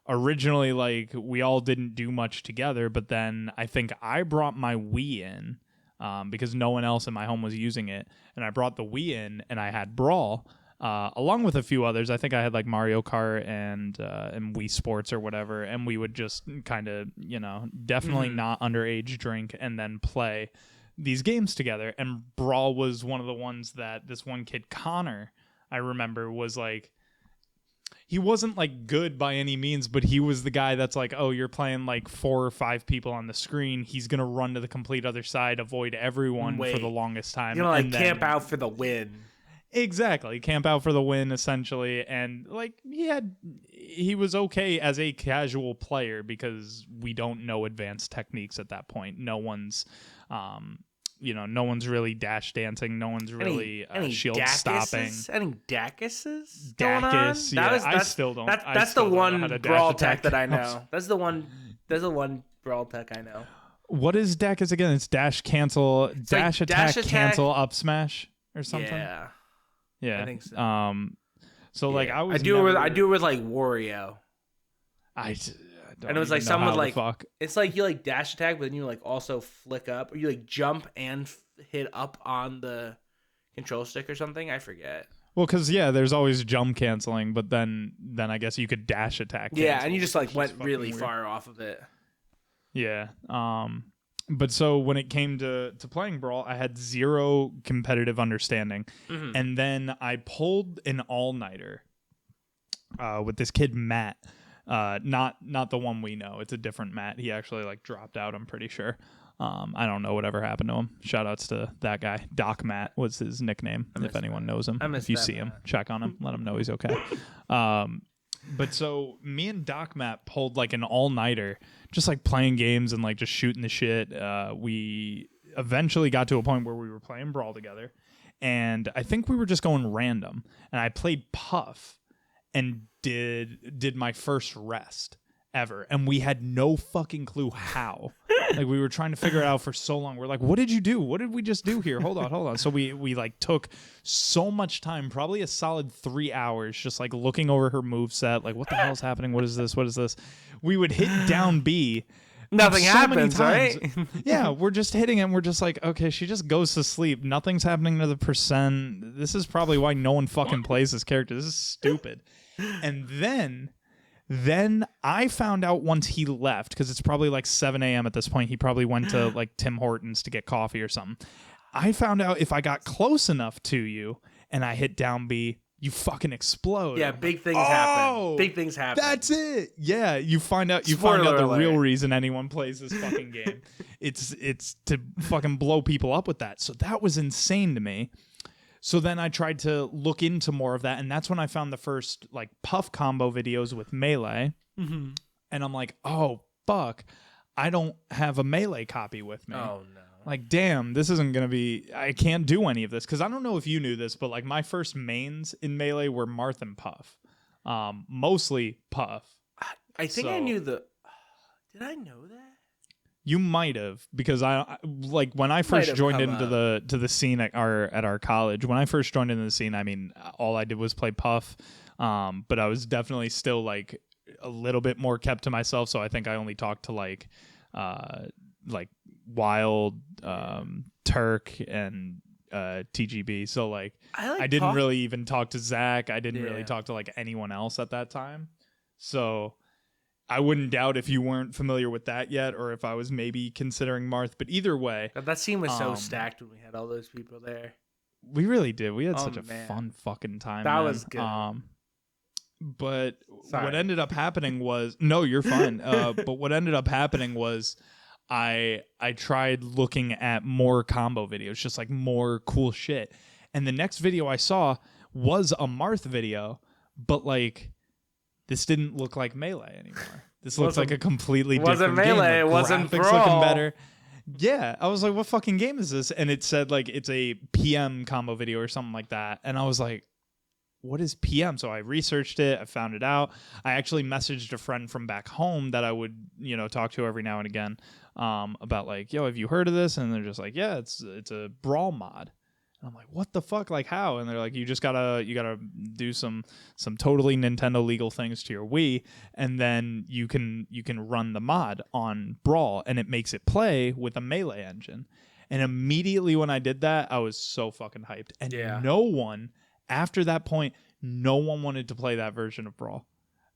originally, like, we all didn't do much together, but then I think I brought my Wii in because no one else in my home was using it, and I brought the Wii in, and I had Brawl. Along with a few others. I think I had like Mario Kart and Wii Sports or whatever, and we would just kind of, definitely not underage drink and then play these games together. And Brawl was one of the ones that this one kid, Connor, I remember was like, he wasn't like good by any means, but he was the guy that's like, oh, you're playing like 4 or 5 people on the screen. He's going to run to the complete other side, avoid everyone for the longest time. You're going to like camp out for the win. Exactly. Camp out for the win, essentially. And like he was okay as a casual player because we don't know advanced techniques at that point. No one's no one's really dash dancing. No one's really shield stopping. Any Dacuses? Dacus, yeah. I still don't. That's the one Brawl tech that I know. That's the one Brawl tech I know. What is Dacus again? It's dash cancel, dash attack, cancel, up smash or something. Yeah, I think so. So like I was. I do it with like Wario. I don't. And it was like some would like. Fuck. It's like you like dash attack, but then you like also flick up, or you like jump and hit up on the control stick or something. I forget. Well, because there's always jump canceling, but then I guess you could dash attack. Yeah, and you just like went really far off of it. Yeah. But so when it came to playing Brawl, I had 0 competitive understanding. Mm-hmm. And then I pulled an all-nighter with this kid, Matt. Not the one we know. It's a different Matt. He actually like dropped out, I'm pretty sure. I don't know whatever happened to him. Shout outs to that guy. Doc Matt was his nickname, if anyone knows him. If you see him, check on him. Let him know he's okay. But so me and Doc Matt pulled like an all-nighter, just like playing games and like just shooting the shit. We eventually got to a point where we were playing Brawl together, and I think we were just going random. And I played Puff and did my first rest ever, and we had no fucking clue how. Like we were trying to figure it out for so long. We're like, what did you do? What did we just do here? Hold on. So we like took so much time, probably a solid 3 hours, just like looking over her moveset. Like, what the hell is happening? What is this? We would hit down B. Nothing happens, right? Yeah, we're just hitting it. And we're just like, okay, she just goes to sleep. Nothing's happening to the percent. This is probably why no one fucking plays this character. This is stupid. And then I found out once he left, because it's probably like 7 a.m. at this point. He probably went to like Tim Hortons to get coffee or something. I found out if I got close enough to you and I hit down B, you fucking explode. Yeah, big things happen. Big things happen. That's it. Yeah, you find out the real reason anyone plays this fucking game. It's to fucking blow people up with that. So that was insane to me. So then I tried to look into more of that, and that's when I found the first like puff combo videos with Melee. Mm-hmm. And I'm like, oh fuck, I don't have a Melee copy with me. Oh no. Like, damn, this isn't gonna be. I can't do any of this because I don't know if you knew this, but like my first mains in Melee were Marth and Puff, mostly Puff. I think I knew the. Did I know that? You might have, because I like when I first joined into the scene at our college. When I first joined into the scene, I mean, all I did was play Puff, but I was definitely still like a little bit more kept to myself. So I think I only talked to like Wild, Turk, and TGB. So like I didn't really even talk to Zach. I didn't really talk to like anyone else at that time. So I wouldn't doubt if you weren't familiar with that yet, or if I was maybe considering Marth. But either way, that scene was so stacked when we had all those people there. We really did. We had such a fun fucking time. That was good. But what ended up happening was you're fine. But what ended up happening was I tried looking at more combo videos, just like more cool shit. And the next video I saw was a Marth video, but like this didn't look like Melee anymore. This looks like a completely different game. Melee, it wasn't Brawl. Looking better. Yeah, I was like, what fucking game is this? And it said like it's a PM combo video or something like that. And I was like, what is PM? So I researched it. I found it out. I actually messaged a friend from back home that I would, talk to every now and again about like, yo, have you heard of this? And they're just like, yeah, it's a Brawl mod. And I'm like, what the fuck? Like how? And they're like, you gotta do some totally Nintendo legal things to your Wii, and then you can run the mod on Brawl, and it makes it play with a Melee engine. And immediately when I did that, I was so fucking hyped. And no one after that point, no one wanted to play that version of Brawl.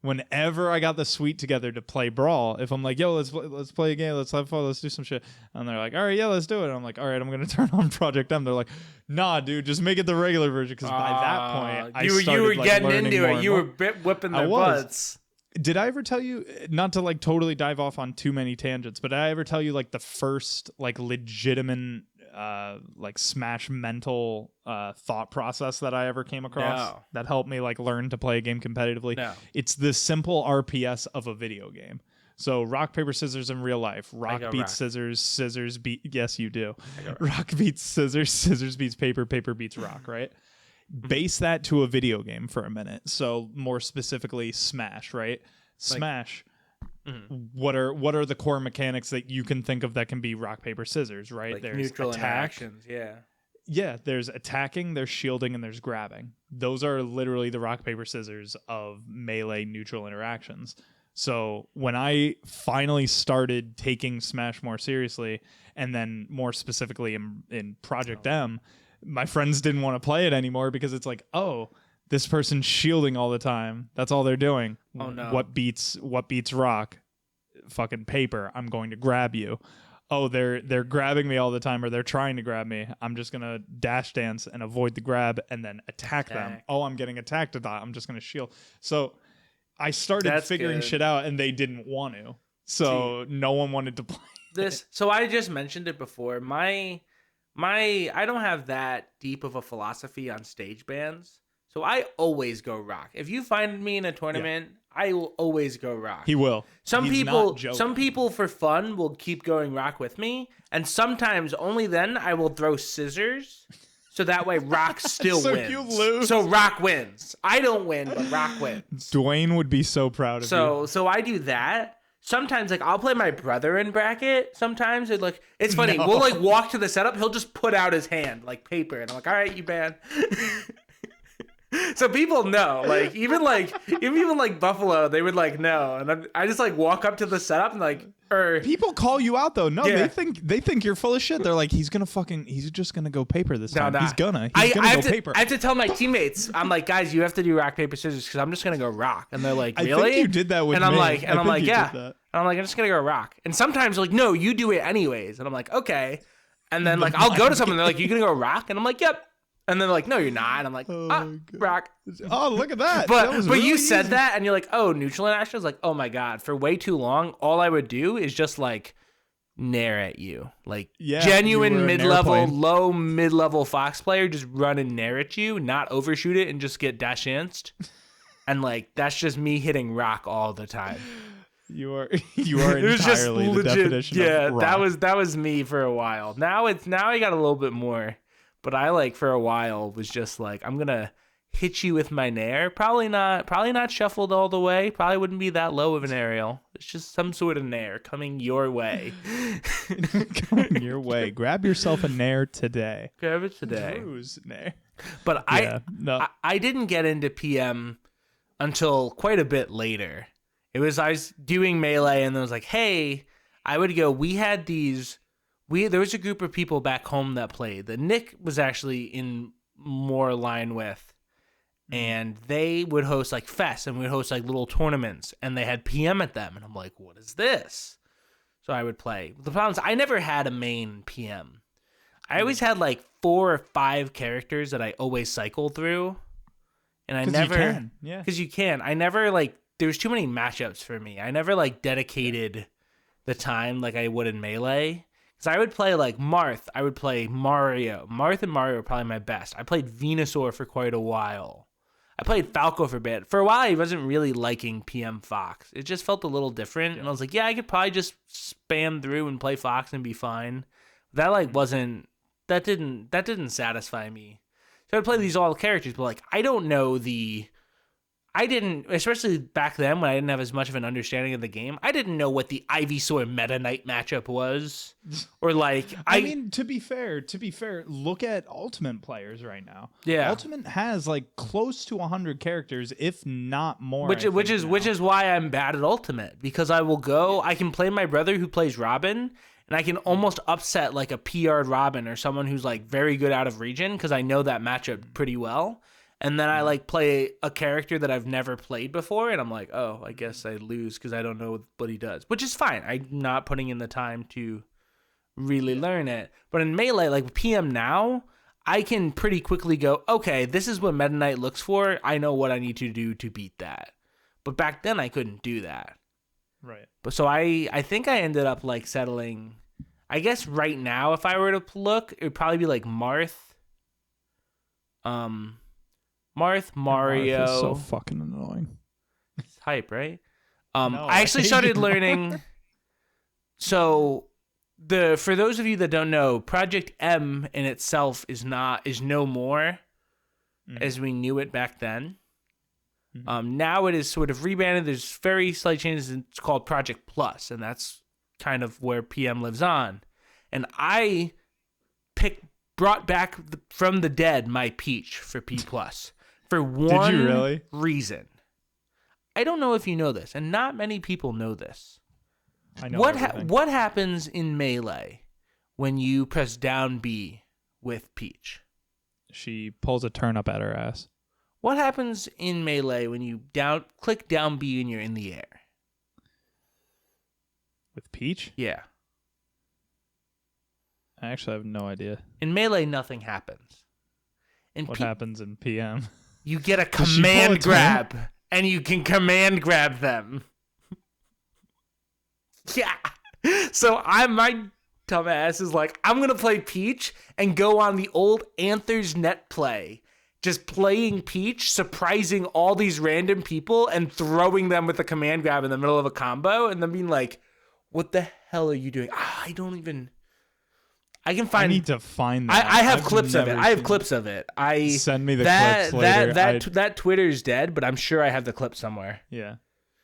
Whenever I got the suite together to play Brawl, if I'm like, yo, let's play a game, let's have fun, let's do some shit, and they're like, all right, yeah, let's do it. And I'm like, all right, I'm gonna turn on Project M. They're like, nah, dude, just make it the regular version, because by that point, you were getting into it. You were whipping their butts. Did I ever tell you, not to like totally dive off on too many tangents, but did I ever tell you like the first like legitimate like Smash mental thought process that I ever came across that helped me like learn to play a game competitively? No. It's the simple RPS of a video game. So rock, paper, scissors in real life. Rock beats scissors, scissors beat. Yes, you do. Rock beats scissors, scissors beats paper, paper beats rock, right? Base that to a video game for a minute. So more specifically, Smash, right? Smash. What are the core mechanics that you can think of that can be rock, paper, scissors, right? Like there's neutral attack. interactions, Yeah, there's attacking, there's shielding, and there's grabbing. Those are literally the rock, paper, scissors of Melee neutral interactions. So when I finally started taking Smash more seriously, and then more specifically in Project M, my friends didn't want to play it anymore because it's like, oh, this person's shielding all the time. That's all they're doing. Oh no. What beats rock? Fucking paper. I'm going to grab you. Oh, they're grabbing me all the time, or they're trying to grab me. I'm just gonna dash dance and avoid the grab and then attack them. Oh, I'm getting attacked a lot. I'm just gonna shield. So I started figuring shit out, and they didn't want to. So no one wanted to play this. So I just mentioned it before. My I don't have that deep of a philosophy on stage bans. So I always go rock. If you find me in a tournament, I will always go rock. He will. Some people for fun will keep going rock with me, and sometimes only then I will throw scissors, so that way rock still wins. You lose. So rock wins. I don't win, but rock wins. Dwayne would be so proud of you. So I do that. Sometimes like I'll play my brother in bracket. Sometimes it's funny. No. We'll like walk to the setup. He'll just put out his hand like paper, and I'm like, all right, you ban. So people know, like even Buffalo, they would like know, and I just like walk up to the setup and like, people call you out though. No, they think you're full of shit. They're like, he's just gonna go paper this time. He's gonna go paper. I have to tell my teammates, I'm like, guys, you have to do rock paper scissors because I'm just gonna go rock, and they're like, really? I think you did that with me. I'm like, yeah, and I'm like, I'm just gonna go rock, and sometimes like, no, you do it anyways, and I'm like, okay, and then like I'll go to someone, they're like, you gonna go rock, and I'm like, yep. And then like, no, you're not. And I'm like, Brock. Oh, look at that. But That was but really you said easy. that, and you're like, oh, neutral interaction. I was like, oh my god. For way too long, all I would do is just like nair at you, like genuine you were an mid-level, airplane. low mid-level Fox player, just run and nair at you, not overshoot it, and just get dash chanced. And like that's just me hitting rock all the time. You are It was just entirely the legit. definition Yeah, of rock. that was me for a while. Now I got a little bit more, but I like for a while was just like I'm gonna hit you with my nair. Probably not shuffled all the way. Probably wouldn't be that low of an aerial. It's just some sort of nair coming your way. Coming your way. Grab yourself a nair today. Grab it today. Drew's nair. But no. I didn't get into PM until quite a bit later. I was doing Melee and then I was like, hey, I would go, there was a group of people back home that played that Nick was actually in more line with. And they would host like fests and we would host like little tournaments and they had PM at them. And I'm like, what is this? So I would play. The problem is I never had a main PM. I always had like 4 or 5 characters that I always cycled through. And I never, you can. Yeah. because you can. I never like, there was too many matchups for me. I never like dedicated the time like I would in Melee. Because I would play like Marth. I would play Mario. Marth and Mario were probably my best. I played Venusaur for quite a while. I played Falco for a bit. For a while, I wasn't really liking PM Fox. It just felt a little different. And I was like, yeah, I could probably just spam through and play Fox and be fine. That like wasn't, that didn't satisfy me. So I'd play these all characters, but like, I didn't, especially back then when I didn't have as much of an understanding of the game, I didn't know what the Ivysaur Meta Knight matchup was. Or like, I mean, to be fair, look at Ultimate players right now. Yeah. Ultimate has like close to 100 characters, if not more. which is why I'm bad at Ultimate, because I can play my brother who plays Robin, and I can almost upset like a PR'd Robin or someone who's like very good out of region because I know that matchup pretty well. And then I like play a character that I've never played before, and I'm like, oh, I guess I lose because I don't know what he does, which is fine. I'm not putting in the time to really learn it. But in Melee, like PM now, I can pretty quickly go, okay, this is what Meta Knight looks for. I know what I need to do to beat that. But back then, I couldn't do that. Right. But so I think I ended up like settling. I guess right now, if I were to look, it would probably be like Marth. Mario. Marth is so fucking annoying. It's hype, right? No, I actually hate started you, learning. So for those of you that don't know, Project M in itself is no more as we knew it back then. Now it is sort of rebranded. There's very slight changes. It's called Project Plus, and that's kind of where PM lives on. And I brought back from the dead my Peach for P Plus for one Did you really? reason. I don't know if you know this, and not many people know this. I know What happens in Melee when you press down B with Peach? She pulls a turnip at her ass. What happens in Melee when you click down B and you're in the air? With Peach? Yeah. I actually have no idea. In Melee, nothing happens. What happens in PM? You get a Does she pull a command turn? grab, and you can command grab them. Yeah. So my dumbass is like, I'm going to play Peach and go on the old Anthers net play. Just playing Peach, surprising all these random people and throwing them with a command grab in the middle of a combo and then being like, what the hell are you doing? I can find. I need to find that. I have I've clips of it. never I have seen clips of it. Send me the clips later. That Twitter's dead, but I'm sure I have the clip somewhere. Yeah.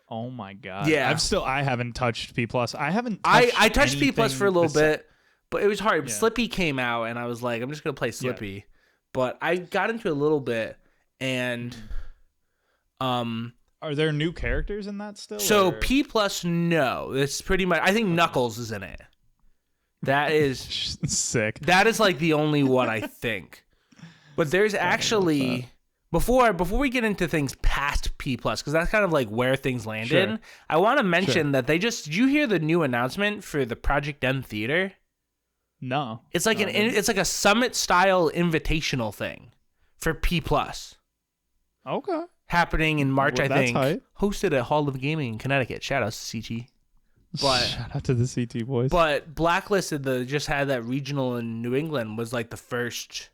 Oh my god. Yeah. I haven't touched P+. I haven't. I touched P+ for a little anything bit, but it was hard. Yeah. Slippy came out, and I was like, I'm just gonna play Slippy. But I got into it a little bit, and Are there new characters in that still? so or? P+, no, it's pretty much. I think Knuckles is in it. That is sick. That is like the only one I think. But there's actually before we get into things past P+, because that's kind of like where things landed. Sure. I want to mention that did you hear the new announcement for the Project M Theater? No. It's like it's like a summit style invitational thing for P+. Okay. Happening in March, I think. Hype. Hosted at Hall of Gaming in Connecticut. Shout out to CT. But shout out to the CT boys. But Blacklisted, just had that regional in New England, was like the first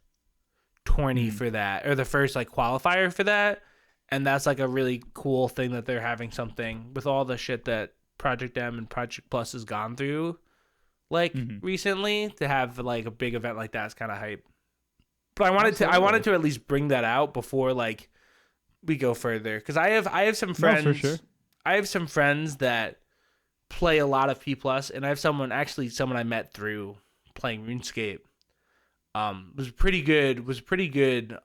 tourney for that, or the first like qualifier for that. And that's like a really cool thing that they're having something with all the shit that Project M and Project Plus has gone through like recently, to have like a big event like that is kind of hype. But I wanted to at least bring that out before like we go further, because I have some friends. No, for sure. I have some friends that play a lot of P+, and I have someone I met through playing RuneScape. Was pretty good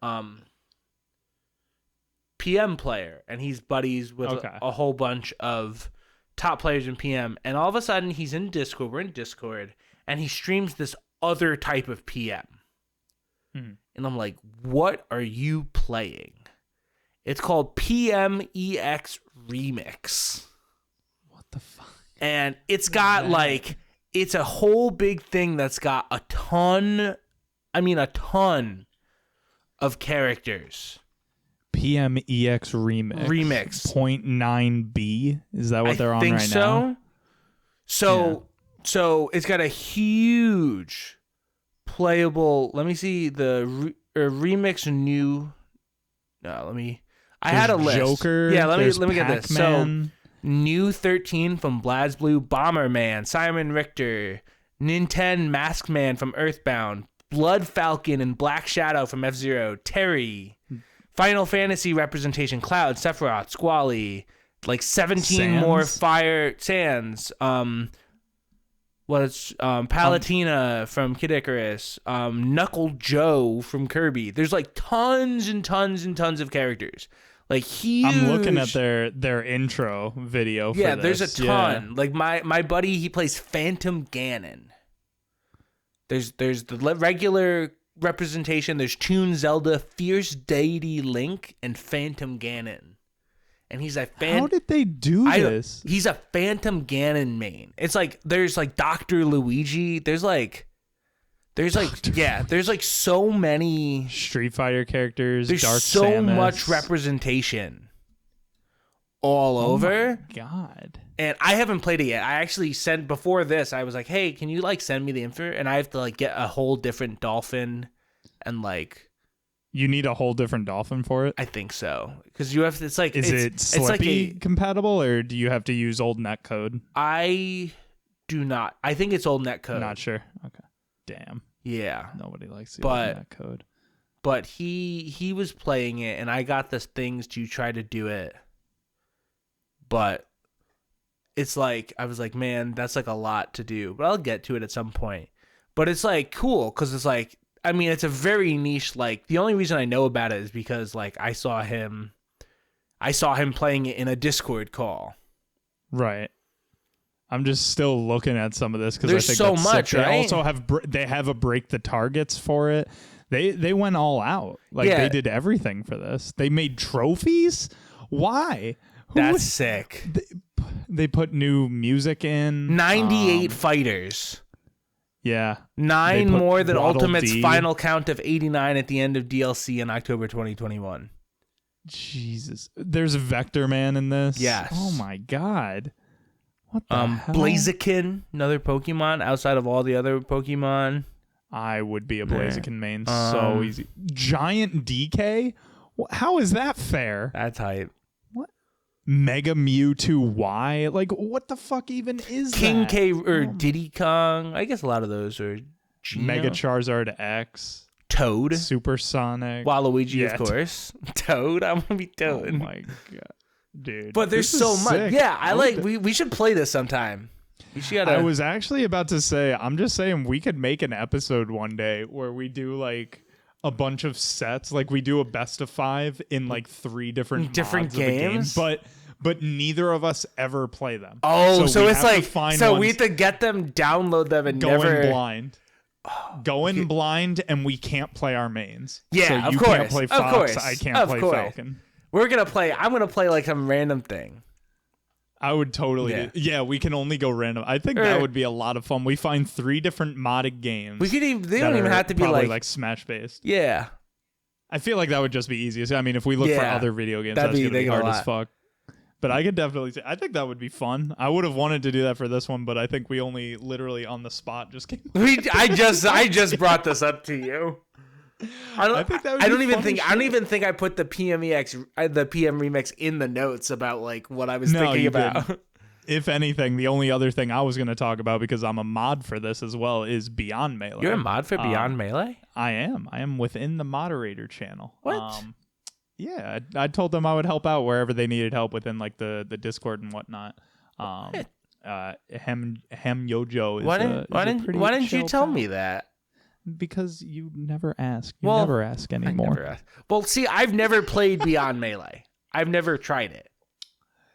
PM player, and he's buddies with a whole bunch of top players in PM, and all of a sudden he's in Discord. We're in Discord, and he streams this other type of PM. And I'm like, what are you playing? It's called PMEX Remix. What the fuck? And it's got like, it's a whole big thing that's got a ton of characters. PMEX Remix. 0.9B. Is that what they're on right now? So it's got a huge playable. Let me see the remix new. No, let me. I had a list. Joker. Yeah, let me get this. Pac-Man. So new 13 from BlazBlue, Bomberman, Simon Richter, Nintendo Masked Man from Earthbound, Blood Falcon and Black Shadow from F-Zero, Terry, Final Fantasy representation, Cloud, Sephiroth, Squally, like 17 more Fire Sans. Palutena from Kid Icarus, Knuckle Joe from Kirby. There's like tons and tons and tons of characters. Like huge. I'm looking at their intro video for this. There's a ton. Yeah. Like my buddy, he plays Phantom Ganon. There's the regular representation. There's Toon Zelda, Fierce Deity Link, and Phantom Ganon. And he's a How did they do this? He's a Phantom Ganon main. It's like there's like Dr. Luigi. There's like so many Street Fighter characters. There's Dark so Samus. much representation all over. My God. And I haven't played it yet. I actually sent before this. I was like, "Hey, can you like send me the info?" And I have to like get a whole different dolphin, and like. You need a whole different dolphin for it? I think so. Because you have to, it's like... Is it Slippy compatible, or do you have to use old netcode? I do not. I think it's old netcode. Not sure. Okay. Damn. Yeah. Nobody likes the old netcode. But he was playing it, and I got the things to try to do it. But it's like, I was like, man, that's like a lot to do. But I'll get to it at some point. But it's like cool, because it's like, I mean, it's a very niche, like, the only reason I know about it is because, like, I saw him playing it in a Discord call. Right. I'm just still looking at some of this because I think so that's much, sick. right? They also have a break the targets for it. They went all out. Like, they did everything for this. They made trophies? Why? That's sick. They put new music in. 98 fighters. Yeah. 9 more than Waddle Ultimate's Dee. final count of 89 at the end of DLC in October 2021. Jesus. There's a Vector Man in this? Yes. Oh my God. What the hell? Blaziken, another Pokemon outside of all the other Pokemon. I would be a Blaziken main so easy. Giant DK? How is that fair? That's hype. Mega Mewtwo Y? Like, what the fuck even is King that? K or Diddy Kong. I guess a lot of those are Geno. Mega Charizard X. Toad. Supersonic. Waluigi, of course. Toad. I'm gonna be Toad. Oh my God. Dude. But there's so much. Sick. Yeah, we should play this sometime. I was actually about to say, I'm just saying we could make an episode one day where we do like a bunch of sets, like we do a best of 5 in like 3 different mods games, of the game, but neither of us ever play them. Oh, so it's like we have to get them, download them, and going blind. Going blind, and we can't play our mains. Yeah, so of you course, can't play Fox. I can't play Falcon. I'm gonna play like some random thing. I would totally. Yeah, we can only go random. I think that would be a lot of fun. We find 3 different modded games. We could even. They don't even have to be probably like Smash based. Yeah. I feel like that would just be easiest. I mean, if we look for other video games, that's gonna be hard as fuck. But I could definitely say I think that would be fun. I would have wanted to do that for this one, but I think we only literally on the spot just came. I just brought this up to you. I don't even think I put the PM remix in the notes about like what I was thinking about. Didn't. If anything, the only other thing I was going to talk about, because I'm a mod for this as well, is Beyond Melee. You're a mod for Beyond Melee? I am within the moderator channel. What? Yeah, I told them I would help out wherever they needed help within like the Discord and whatnot. Hem Yojo is why didn't you tell me that? Because you never ask. You never ask anymore. Well, see, I've never played Beyond Melee. I've never tried it.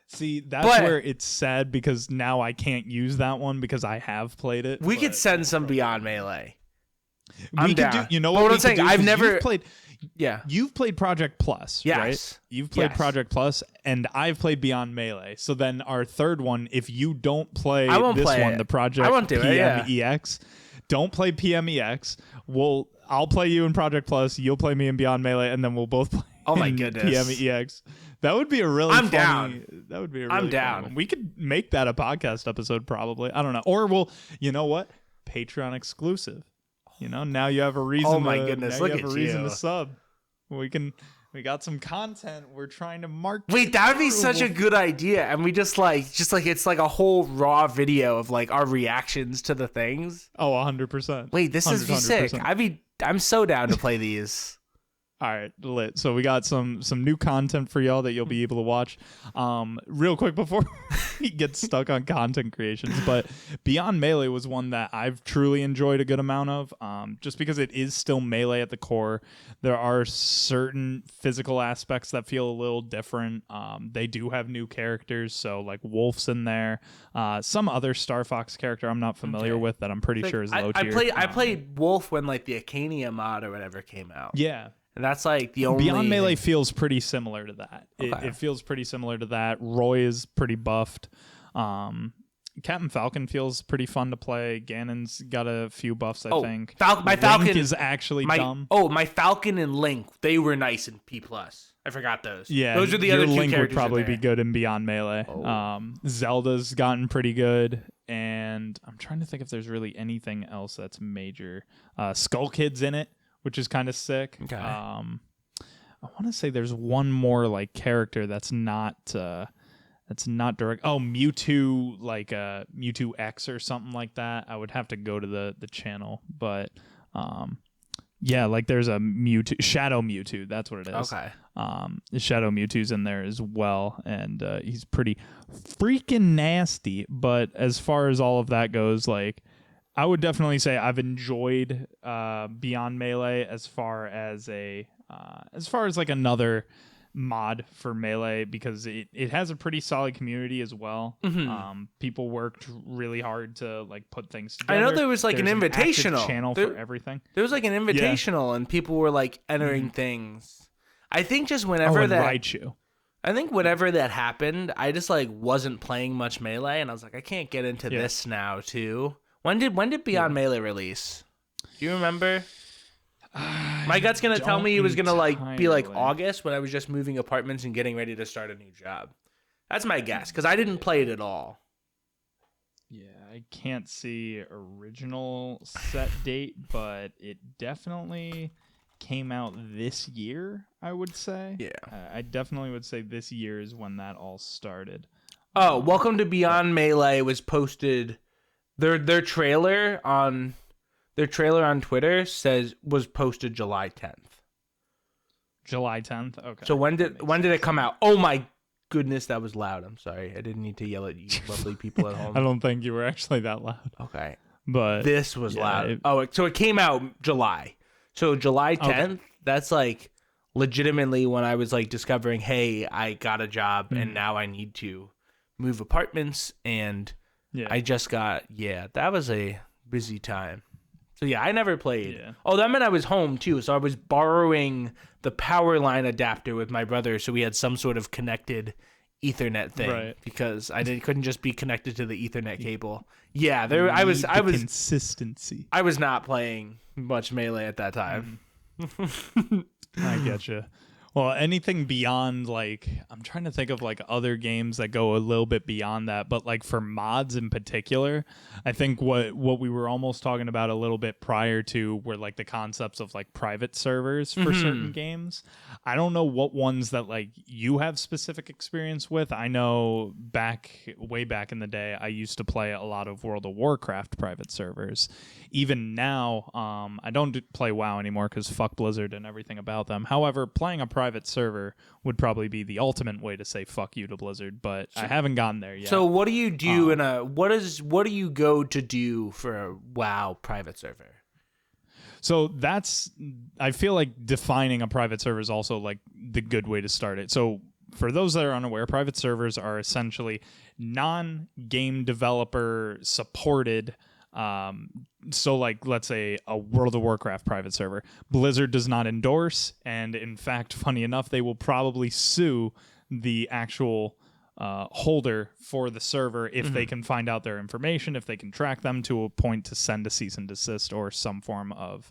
See, that's where it's sad, because now I can't use that one because I have played it. We could send some Beyond Melee. We could do. You know what I'm saying? I've never played. Yeah, you've played Project Plus, right? You've played Project Plus, and I've played Beyond Melee. So then our third one, if you don't play the Project PMEX, don't play PMEX. I'll play you in Project Plus. You'll play me in Beyond Melee, and then we'll both play. Oh my goodness, PMEX. That would be a really. I'm down. That would be a really. I'm down. One. We could make that a podcast episode, probably. I don't know, or you know what? Patreon exclusive. You know, now you have a reason. Oh my goodness! Look at you. Reason to sub. We got some content. We're trying to market. Wait, that would be such a good idea. And we just like it's like a whole raw video of like our reactions to the things. Oh, 100%. Wait, this is sick. I'm so down to play these. All right, lit. So we got some new content for y'all that you'll be able to watch. Real quick before we get stuck on content creations, but Beyond Melee was one that I've truly enjoyed a good amount of. Just because it is still Melee at the core. There are certain physical aspects that feel a little different. They do have new characters, so like Wolf's in there. Some other Star Fox character I'm not familiar with that I'm pretty sure is low tier. I played Wolf when like the Acania mod or whatever came out. Yeah. And that's like the only... Beyond Melee feels pretty similar to that. Okay. It feels pretty similar to that. Roy is pretty buffed. Captain Falcon feels pretty fun to play. Ganon's got a few buffs, I think. My Falcon is actually dumb. Oh, my Falcon and Link, they were nice in P+. I forgot those. Yeah, those are the other two Link characters would probably be good in Beyond Melee. Oh. Zelda's gotten pretty good, and I'm trying to think if there's really anything else that's major. Skull Kid's in it, which is kind of sick. Okay. I want to say there's one more like character that's not direct. Oh, Mewtwo, like Mewtwo X or something like that. I would have to go to the channel, but yeah, like there's a Mewtwo, Shadow Mewtwo. That's what it is. Okay. Shadow Mewtwo's in there as well, and he's pretty freaking nasty. But as far as all of that goes, like, I would definitely say I've enjoyed Beyond Melee as far as like another mod for Melee, because it has a pretty solid community as well. Mm-hmm. People worked really hard to like put things together. I know there was like an invitational channel for everything. There was like an invitational, and people were like entering things. I think just whenever Raichu. I think whenever that happened, I just like wasn't playing much Melee, and I was like, I can't get into this now too. When did Beyond Melee release? Do you remember? My gut's gonna tell me it was gonna like be like August, when I was just moving apartments and getting ready to start a new job. That's my guess, because I didn't play it at all. Yeah, I can't see original set date, but it definitely came out this year, I would say. Yeah. I definitely would say this year is when that all started. Oh, Welcome to Beyond Melee was posted. Their trailer on Twitter was posted July 10th. July 10th? Okay. So when did it come out? Oh my goodness, that was loud. I'm sorry. I didn't need to yell at you lovely people at home. I don't think you were actually that loud. Okay. But this was loud. So it came out July. So July 10th, that's like legitimately when I was like discovering, hey, I got a job and now I need to move apartments, and I just got, that was a busy time. So yeah, I never played. Yeah. Oh, that meant I was home too. So I was borrowing the power line adapter with my brother, so we had some sort of connected Ethernet thing, right, because I couldn't just be connected to the Ethernet cable. Yeah, I was consistency. I was not playing much Melee at that time. I get you. Well, anything beyond, like, I'm trying to think of like other games that go a little bit beyond that, but like for mods in particular, I think what we were almost talking about a little bit prior to were like the concepts of like private servers for certain games. I don't know what ones that like you have specific experience with. I know way back in the day, I used to play a lot of World of Warcraft private servers. Even now, I don't play WoW anymore because fuck Blizzard and everything about them. However, playing a private server would probably be the ultimate way to say fuck you to Blizzard, but I haven't gotten there yet. So what do you do what do you go to do for a WoW private server? So I feel like defining a private server is also like the good way to start it. So for those that are unaware, private servers are essentially non-game developer supported. So like, let's say a World of Warcraft private server, Blizzard does not endorse, and in fact, funny enough, they will probably sue the actual holder for the server if they can find out their information, if they can track them to a point to send a cease and desist or some form of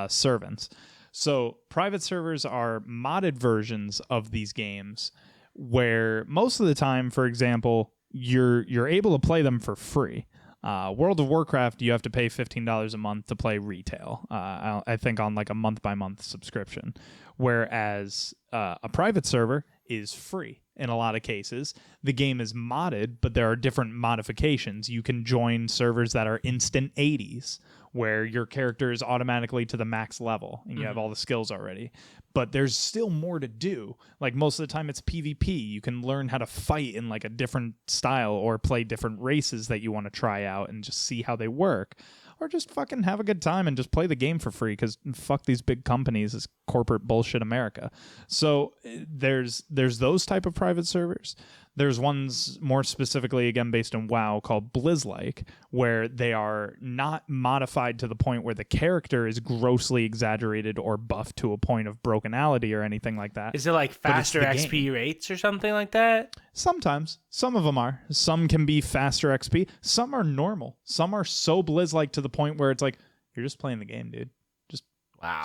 servants. So private servers are modded versions of these games where most of the time, for example, you're able to play them for free. World of Warcraft, you have to pay $15 a month to play retail. I think on like a month-by-month subscription. Whereas a private server is free in a lot of cases. The game is modded, but there are different modifications. You can join servers that are instant 80s, where your character is automatically to the max level and you have all the skills already. But there's still more to do. Like most of the time it's PvP. You can learn how to fight in like a different style or play different races that you want to try out and just see how they work. Or just fucking have a good time and just play the game for free, because fuck these big companies, this corporate bullshit America. So there's those type of private servers. There's ones more specifically, again, based in WoW called Blizz-like, where they are not modified to the point where the character is grossly exaggerated or buffed to a point of brokenality or anything like that. Is it like faster XP rates or something like that? Sometimes. Some of them are. Some can be faster XP. Some are normal. Some are so Blizz-like to the point where it's like, you're just playing the game, dude. Just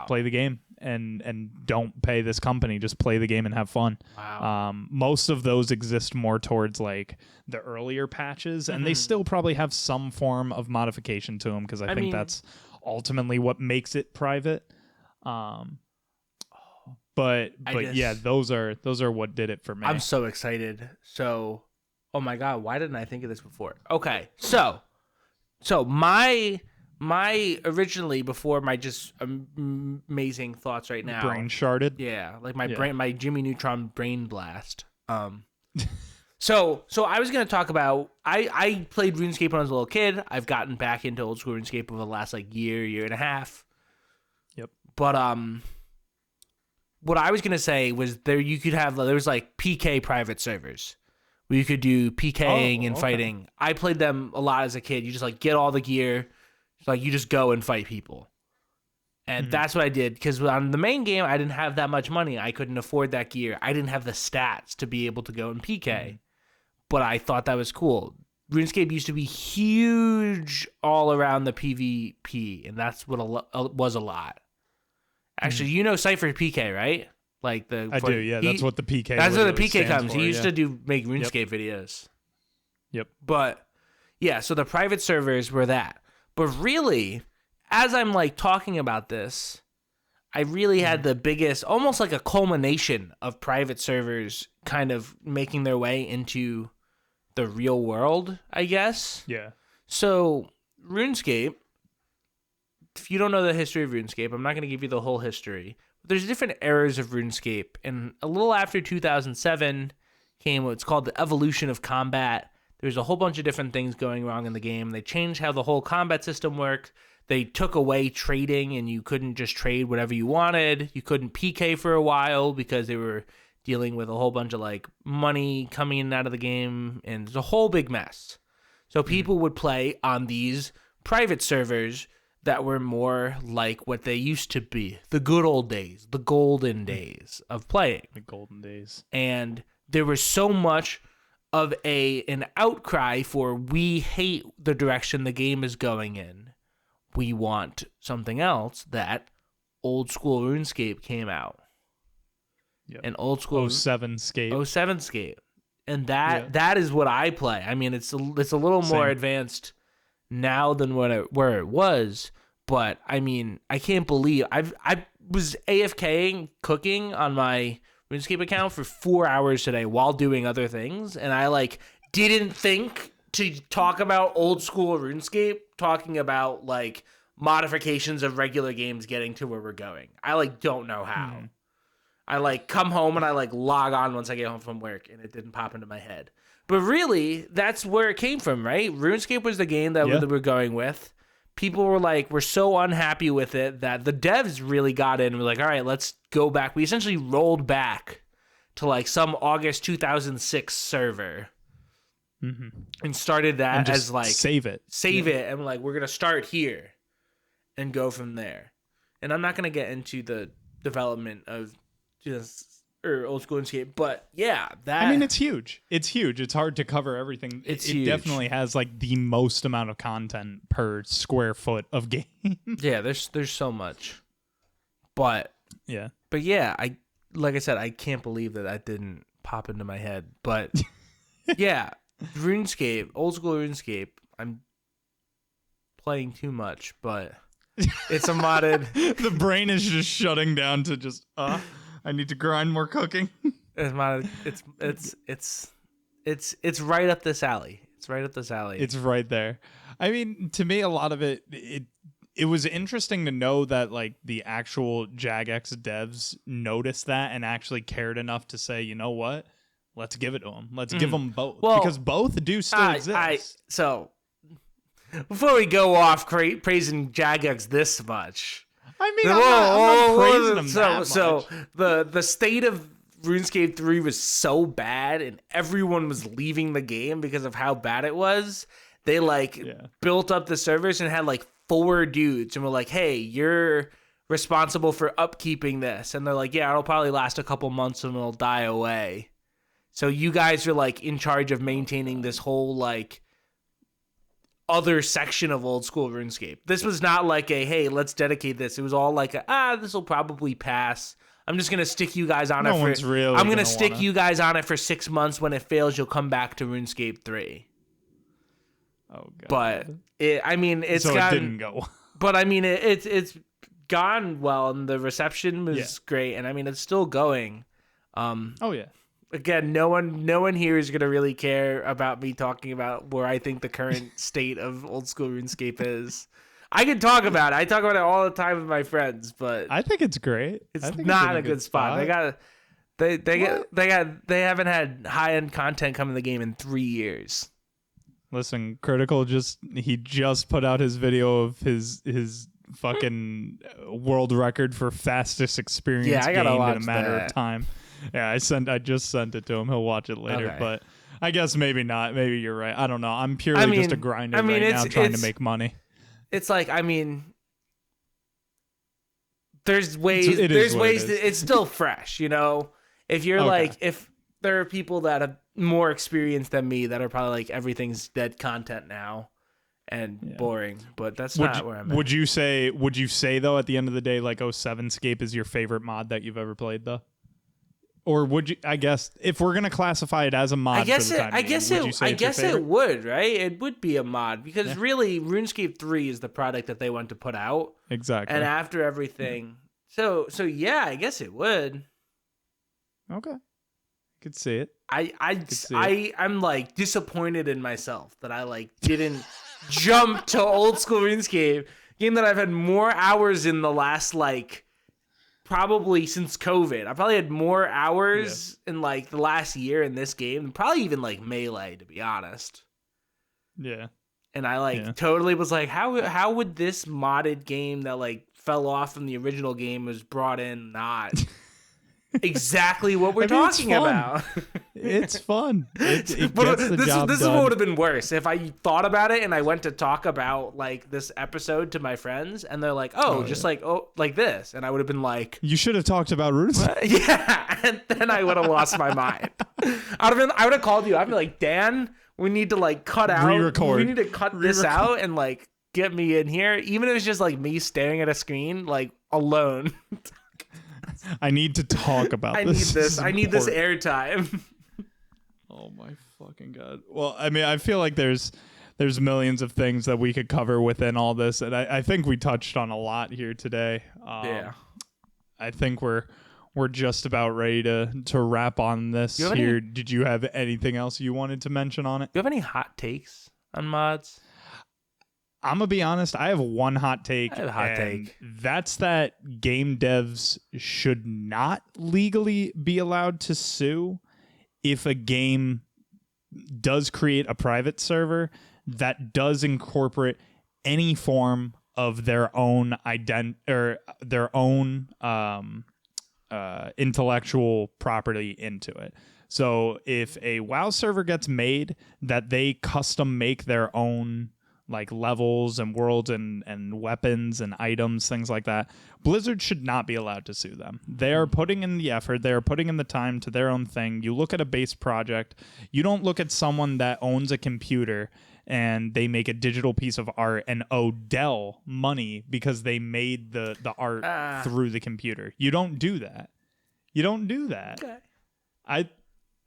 play the game and don't pay this company. Just play the game and have fun. Wow. Most of those exist more towards like the earlier patches, and they still probably have some form of modification to them, because I think that's ultimately what makes it private. But yeah, those are what did it for me. I'm so excited. So, oh my God, why didn't I think of this before? Okay, so my originally, before my just amazing thoughts right now, brain sharded. Yeah, like brain, my Jimmy Neutron brain blast. So I was gonna talk about, I played RuneScape when I was a little kid. I've gotten back into old school RuneScape over the last like year and a half. Yep. But what I was gonna say was there was like PK private servers where you could do PKing and fighting. I played them a lot as a kid. You just like get all the gear. Like, you just go and fight people. And that's what I did, because on the main game, I didn't have that much money. I couldn't afford that gear. I didn't have the stats to be able to go and PK. But I thought that was cool. RuneScape used to be huge all around the PvP, and that's what was a lot. Actually, you know Cypher PK, right? Like I do, yeah. That's what the PK. That's where the PK comes. For, he used to make RuneScape videos. Yep. But yeah, so the private servers were that. But really, as I'm like talking about this, I really had the biggest, almost like a culmination of private servers kind of making their way into the real world, I guess. Yeah. So RuneScape, if you don't know the history of RuneScape, I'm not going to give you the whole history. But there's different eras of RuneScape. And a little after 2007 came what's called the evolution of combat. There's a whole bunch of different things going wrong in the game. They changed how the whole combat system worked. They took away trading, and you couldn't just trade whatever you wanted. You couldn't PK for a while because they were dealing with a whole bunch of like money coming in and out of the game, and it's a whole big mess. So people would play on these private servers that were more like what they used to be, the good old days, the golden days of playing. The golden days. And there was so much of an outcry for we hate the direction the game is going in. We want something else, that old school RuneScape came out. Yep. And old school 07 Scape. 07 Scape. And that is what I play. I mean, it's a little more advanced now than where it was, but I mean, I can't believe I was AFKing cooking on my RuneScape account for 4 hours today while doing other things, and I like didn't think to talk about old school RuneScape, talking about like modifications of regular games getting to where we're going. I like don't know how. I like come home and I like log on once I get home from work, and it didn't pop into my head. But really, that's where it came from, right? RuneScape was the game that we were going with. People were like, we're so unhappy with it that the devs really got in and were like, all right, let's go back. We essentially rolled back to like some August 2006 server and started that as like save it, and like we're gonna start here and go from there. And I'm not gonna get into the development of old school RuneScape, but yeah, that I mean, it's huge. It's huge. It's hard to cover everything. It definitely has like the most amount of content per square foot of game. Yeah, there's so much, but yeah, like I said, I can't believe that didn't pop into my head. But yeah, RuneScape, old school RuneScape. I'm playing too much, but it's a modded. The brain is just shutting down to just I need to grind more cooking. It's modded. It's right up this alley. It's right up this alley. It's right there. I mean, to me, a lot of it was interesting to know that like the actual Jagex devs noticed that and actually cared enough to say, you know what, let's give it to them. Let's give them both, because both do still exist. So before we go off praising Jagex this much, I mean, I'm not praising them that much. So the state of RuneScape 3 was so bad, and everyone was leaving the game because of how bad it was. They built up the servers and had like 4 dudes, and were like, "Hey, you're responsible for upkeeping this," and they're like, "Yeah, it'll probably last a couple months and it'll die away. So you guys are like in charge of maintaining this whole like other section of old school RuneScape." This was not like hey, let's dedicate this. It was all like this will probably pass. I'm just gonna stick you guys on I'm gonna stick you guys on it for 6 months. When it fails, you'll come back to RuneScape 3. Oh god. But it didn't go. But I mean, it's gone well, and the reception was great, and I mean, it's still going. Oh yeah. Again, no one here is gonna really care about me talking about where I think the current state of old school RuneScape is. I can talk about it. I talk about it all the time with my friends, but I think it's great. It's not a good spot. They haven't had high end content come in the game in 3 years. Listen, Critical just put out his video of his fucking world record for fastest experience gained in a matter of time. Yeah, I just sent it to him. He'll watch it later, but I guess maybe not. Maybe you're right. I don't know. I'm purely just a grinder right now, trying to make money. It's like, I mean, there's ways. It's still fresh, you know. If you're if there are people that have more experience than me that are probably like everything's dead content now and boring, but that's not where I'm at. Would you say though, at the end of the day, like 07 Scape is your favorite mod that you've ever played though? Or would you? I guess if we're gonna classify it as a mod, I guess it would, right? It would be a mod because really, RuneScape 3 is the product that they want to put out. Exactly. And after everything, so yeah, I guess it would. Okay, could see it. I'm like disappointed in myself that I like didn't jump to old school RuneScape, game that I've had more hours in the last like. Probably since COVID. I probably had more hours in like the last year in this game than probably even like Melee, to be honest. Yeah. And I totally was like, how would this modded game that like fell off from the original game was brought in not exactly what we're talking about? It's fun. This is what would have been worse if I thought about it and I went to talk about like this episode to my friends and they're like, like this, and I would have been like, you should have talked about RuneScape. Yeah, and then I would have lost my mind. I would have called you. I'd be like, Dan, we need to like cut out. Re-record. We need to cut this out and like get me in here, even if it's just like me staring at a screen, like alone. I need to talk about this. I need this. I need this airtime. Oh my fucking god. Well, I mean, I feel like there's millions of things that we could cover within all this, and I think we touched on a lot here today. Yeah. I think we're just about ready to wrap on this here. Did you have anything else you wanted to mention on it? Do you have any hot takes on mods? I'm going to be honest. I have one hot take. I have a hot take. That's that game devs should not legally be allowed to sue if a game does create a private server that does incorporate any form of their own intellectual property into it. So if a WoW server gets made that they custom make their own like levels and worlds and weapons and items, things like that, Blizzard should not be allowed to sue them. They are putting in the effort, they are putting in the time to their own thing. You look at a base project, you don't look at someone that owns a computer and they make a digital piece of art and owe Dell money because they made the art through the computer. You don't do that. You don't do that. Okay.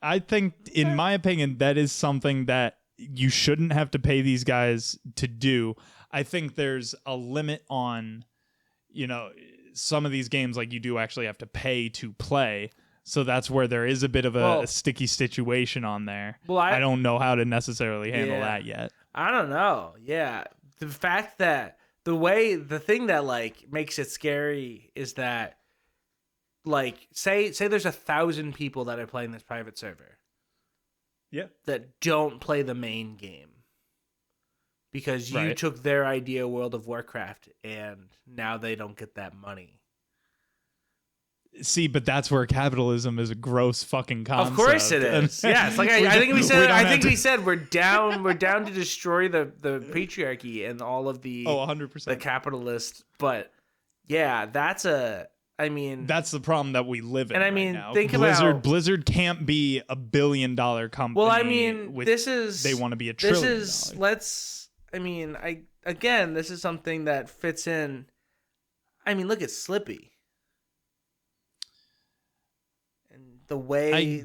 I think, in my opinion, that is something that you shouldn't have to pay these guys to do. I think there's a limit on, some of these games, like you do actually have to pay to play. So that's where there is a bit of a sticky situation on there. Well, I don't know how to necessarily handle that yet. I don't know. Yeah. The fact that the thing that like makes it scary is that like say there's 1,000 people that are playing this private server. Yeah. That don't play the main game. Because you took their idea World of Warcraft and now they don't get that money. See, but that's where capitalism is a gross fucking concept. Of course it is. Yeah, it's like I think we said we're down to destroy the patriarchy and all of the 100% the capitalist. But yeah, that's the problem that we live in. And I mean, right now. Think about Blizzard can't be $1 billion company. Well, I mean, they want to be $1 trillion. This is something that fits in. I mean, look at Slippy. The way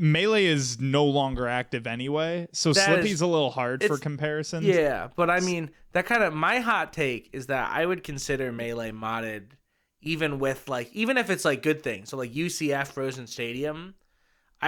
Melee is no longer active anyway, so Slippy's a little hard for comparisons. Yeah, but I mean, my hot take is that I would consider Melee modded even if it's like good things. So like UCF Frozen Stadium.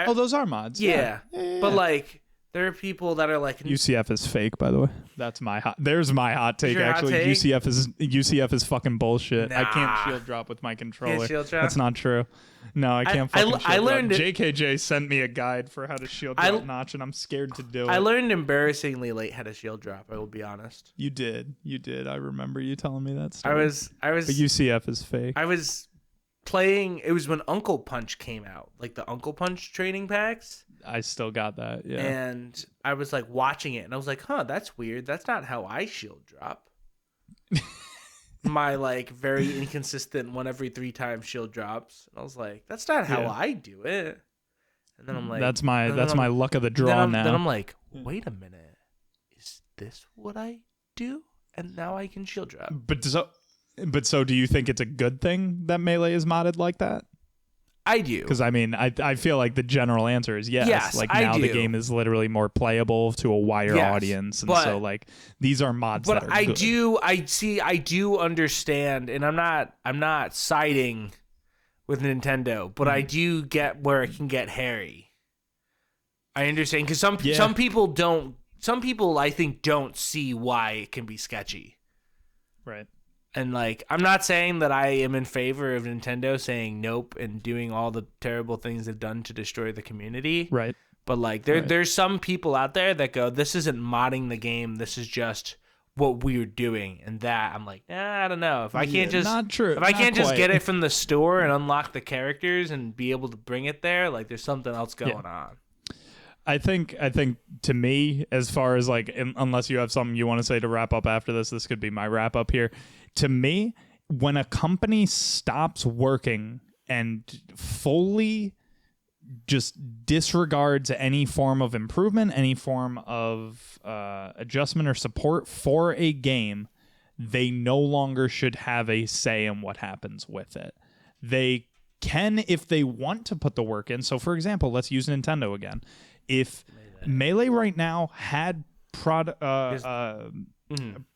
Those are mods. Yeah. But like there are people that are like UCF is fake, by the way. There's my hot take. Actually, hot take? UCF is fucking bullshit. Nah. I can't shield drop with my controller. Can't shield drop? That's not true. No, I can't fucking shield I learned drop. it. JKJ sent me a guide for how to shield drop Notch, and I'm scared to do it. I learned embarrassingly late how to shield drop. I will be honest. You did. I remember you telling me that story. I was. But UCF is fake. I was playing. It was when Uncle Punch came out, like the Uncle Punch training packs. I still got that, yeah. And I was like watching it, and I was like, "Huh, that's weird. That's not how I shield drop." My like very inconsistent 1 every 3 times shield drops, and I was like, "That's not how I do it." And then I'm like, "That's my luck of the draw now." Then I'm like, "Wait a minute, is this what I do?" And now I can shield drop. But so, do you think it's a good thing that Melee is modded like that? I do. Because I mean, I feel like the general answer is yes. Yes, like now the game is literally more playable to a wider audience, and so like these are mods. But that are I good. do understand, and I'm not siding with Nintendo, but I do get where it can get hairy. I understand because some people don't. Some people I think don't see why it can be sketchy. Right. And, like, I'm not saying that I am in favor of Nintendo saying nope and doing all the terrible things they've done to destroy the community. Right. But, like, there's some people out there that go, this isn't modding the game. This is just what we're doing. And that, I'm like, I don't know. If I can't just... Not true. If I can't just get it from the store and unlock the characters and be able to bring it there, like, there's something else going on. I think to me, as far as, like, unless you have something you want to say to wrap up after this could be my wrap up here. To me, when a company stops working and fully just disregards any form of improvement, any form of adjustment or support for a game, they no longer should have a say in what happens with it. They can, if they want to put the work in. So, for example, let's use Nintendo again. If Melee right now had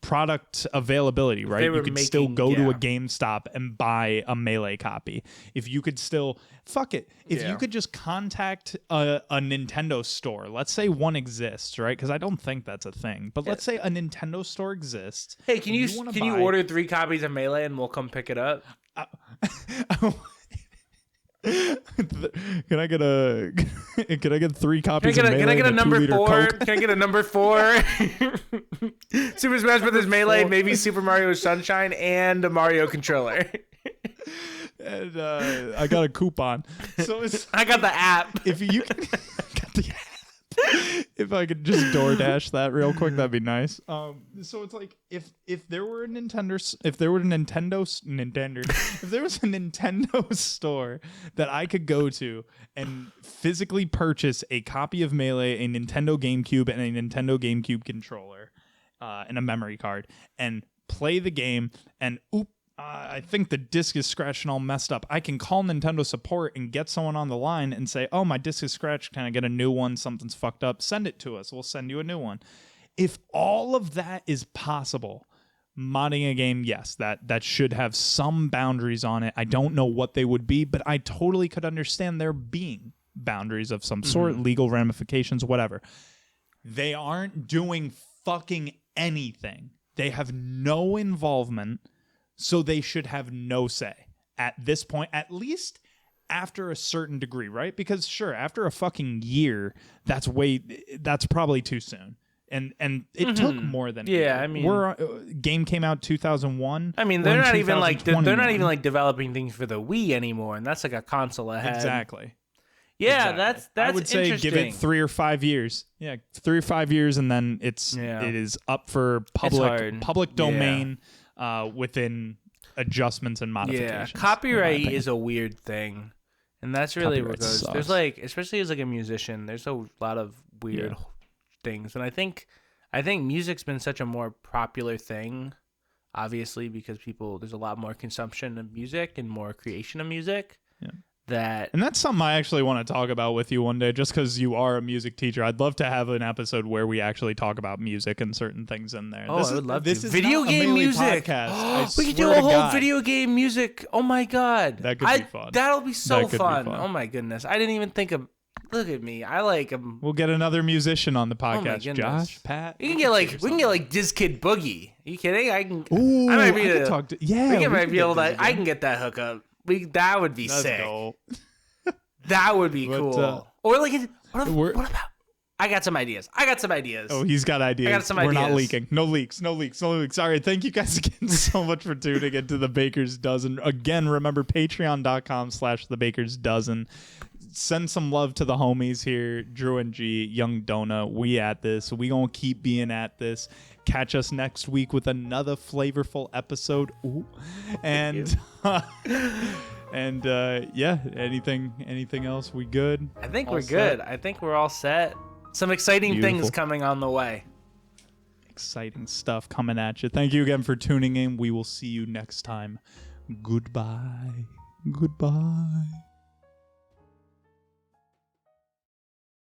product availability, right? You could still go to a GameStop and buy a Melee copy. If you could still, fuck it. If you could just contact a Nintendo store, let's say one exists, right? Because I don't think that's a thing. But let's say a Nintendo store exists. Hey, can you order 3 copies of Melee and we'll come pick it up? Can I get 3 copies of Melee? Can I get a number 4? Coke? Can I get a number 4? Super Smash Bros. Melee, maybe Super Mario Sunshine, and a Mario controller. And I got a coupon. So I got the app. If you can, got the app. If I could just DoorDash that real quick, that'd be nice. So it's like if there were a Nintendo store that I could go to and physically purchase a copy of Melee, a Nintendo GameCube, and a Nintendo GameCube controller, and a memory card, and play the game, and I think the disc is scratched and all messed up. I can call Nintendo support and get someone on the line and say, oh, my disc is scratched. Can I get a new one? Something's fucked up. Send it to us. We'll send you a new one. If all of that is possible, modding a game, yes, that should have some boundaries on it. I don't know what they would be, but I totally could understand there being boundaries of some sort, legal ramifications, whatever. They aren't doing fucking anything. They have no involvement. So they should have no say at this point, at least after a certain degree, right? Because sure, after a fucking year, that's probably too soon. And it took more than a year. I mean, game came out 2001. I mean, they're not even like developing things for the Wii anymore, and that's like a console ahead. Exactly. Yeah, that's I would say give it 3 or 5 years. Yeah, 3 or 5 years, and then it is up for public domain. Within adjustments and modifications. Yeah, copyright is a weird thing, and that's really what goes. Sucks. There's like, especially as like a musician, there's a lot of weird things, and I think music's been such a more popular thing, obviously because there's a lot more consumption of music and more creation of music. Yeah. And that's something I actually want to talk about with you one day, just because you are a music teacher. I'd love to have an episode where we actually talk about music and certain things in there. I would love to. This is video game music. Podcast. We could do a whole video game music. Oh my god, that could be fun. That'll be so fun. Oh my goodness, I didn't even think of. Look at me. I like them. We'll get another musician on the podcast. Josh, Pat. We can get like Dizkid Boogie. Are you kidding? I can. Ooh, I can talk to. Yeah, we might be able to. I can get that hookup. That would be sick. That would be cool. Or like, what about? I got some ideas. Oh, he's got ideas. I got some ideas. We're not leaking. No leaks. All right. Thank you guys again so much for tuning into The Baker's Dozen. Again, remember patreon.com/TheBaker's Dozen. Send some love to the homies here. DrewNG, YungD0nut. We at this. We gonna keep being at this. Catch us next week with another flavorful episode. Ooh. And anything else? We good? I think we're good. I think we're all set. Some exciting things coming on the way. Exciting stuff coming at you. Thank you again for tuning in. We will see you next time. Goodbye.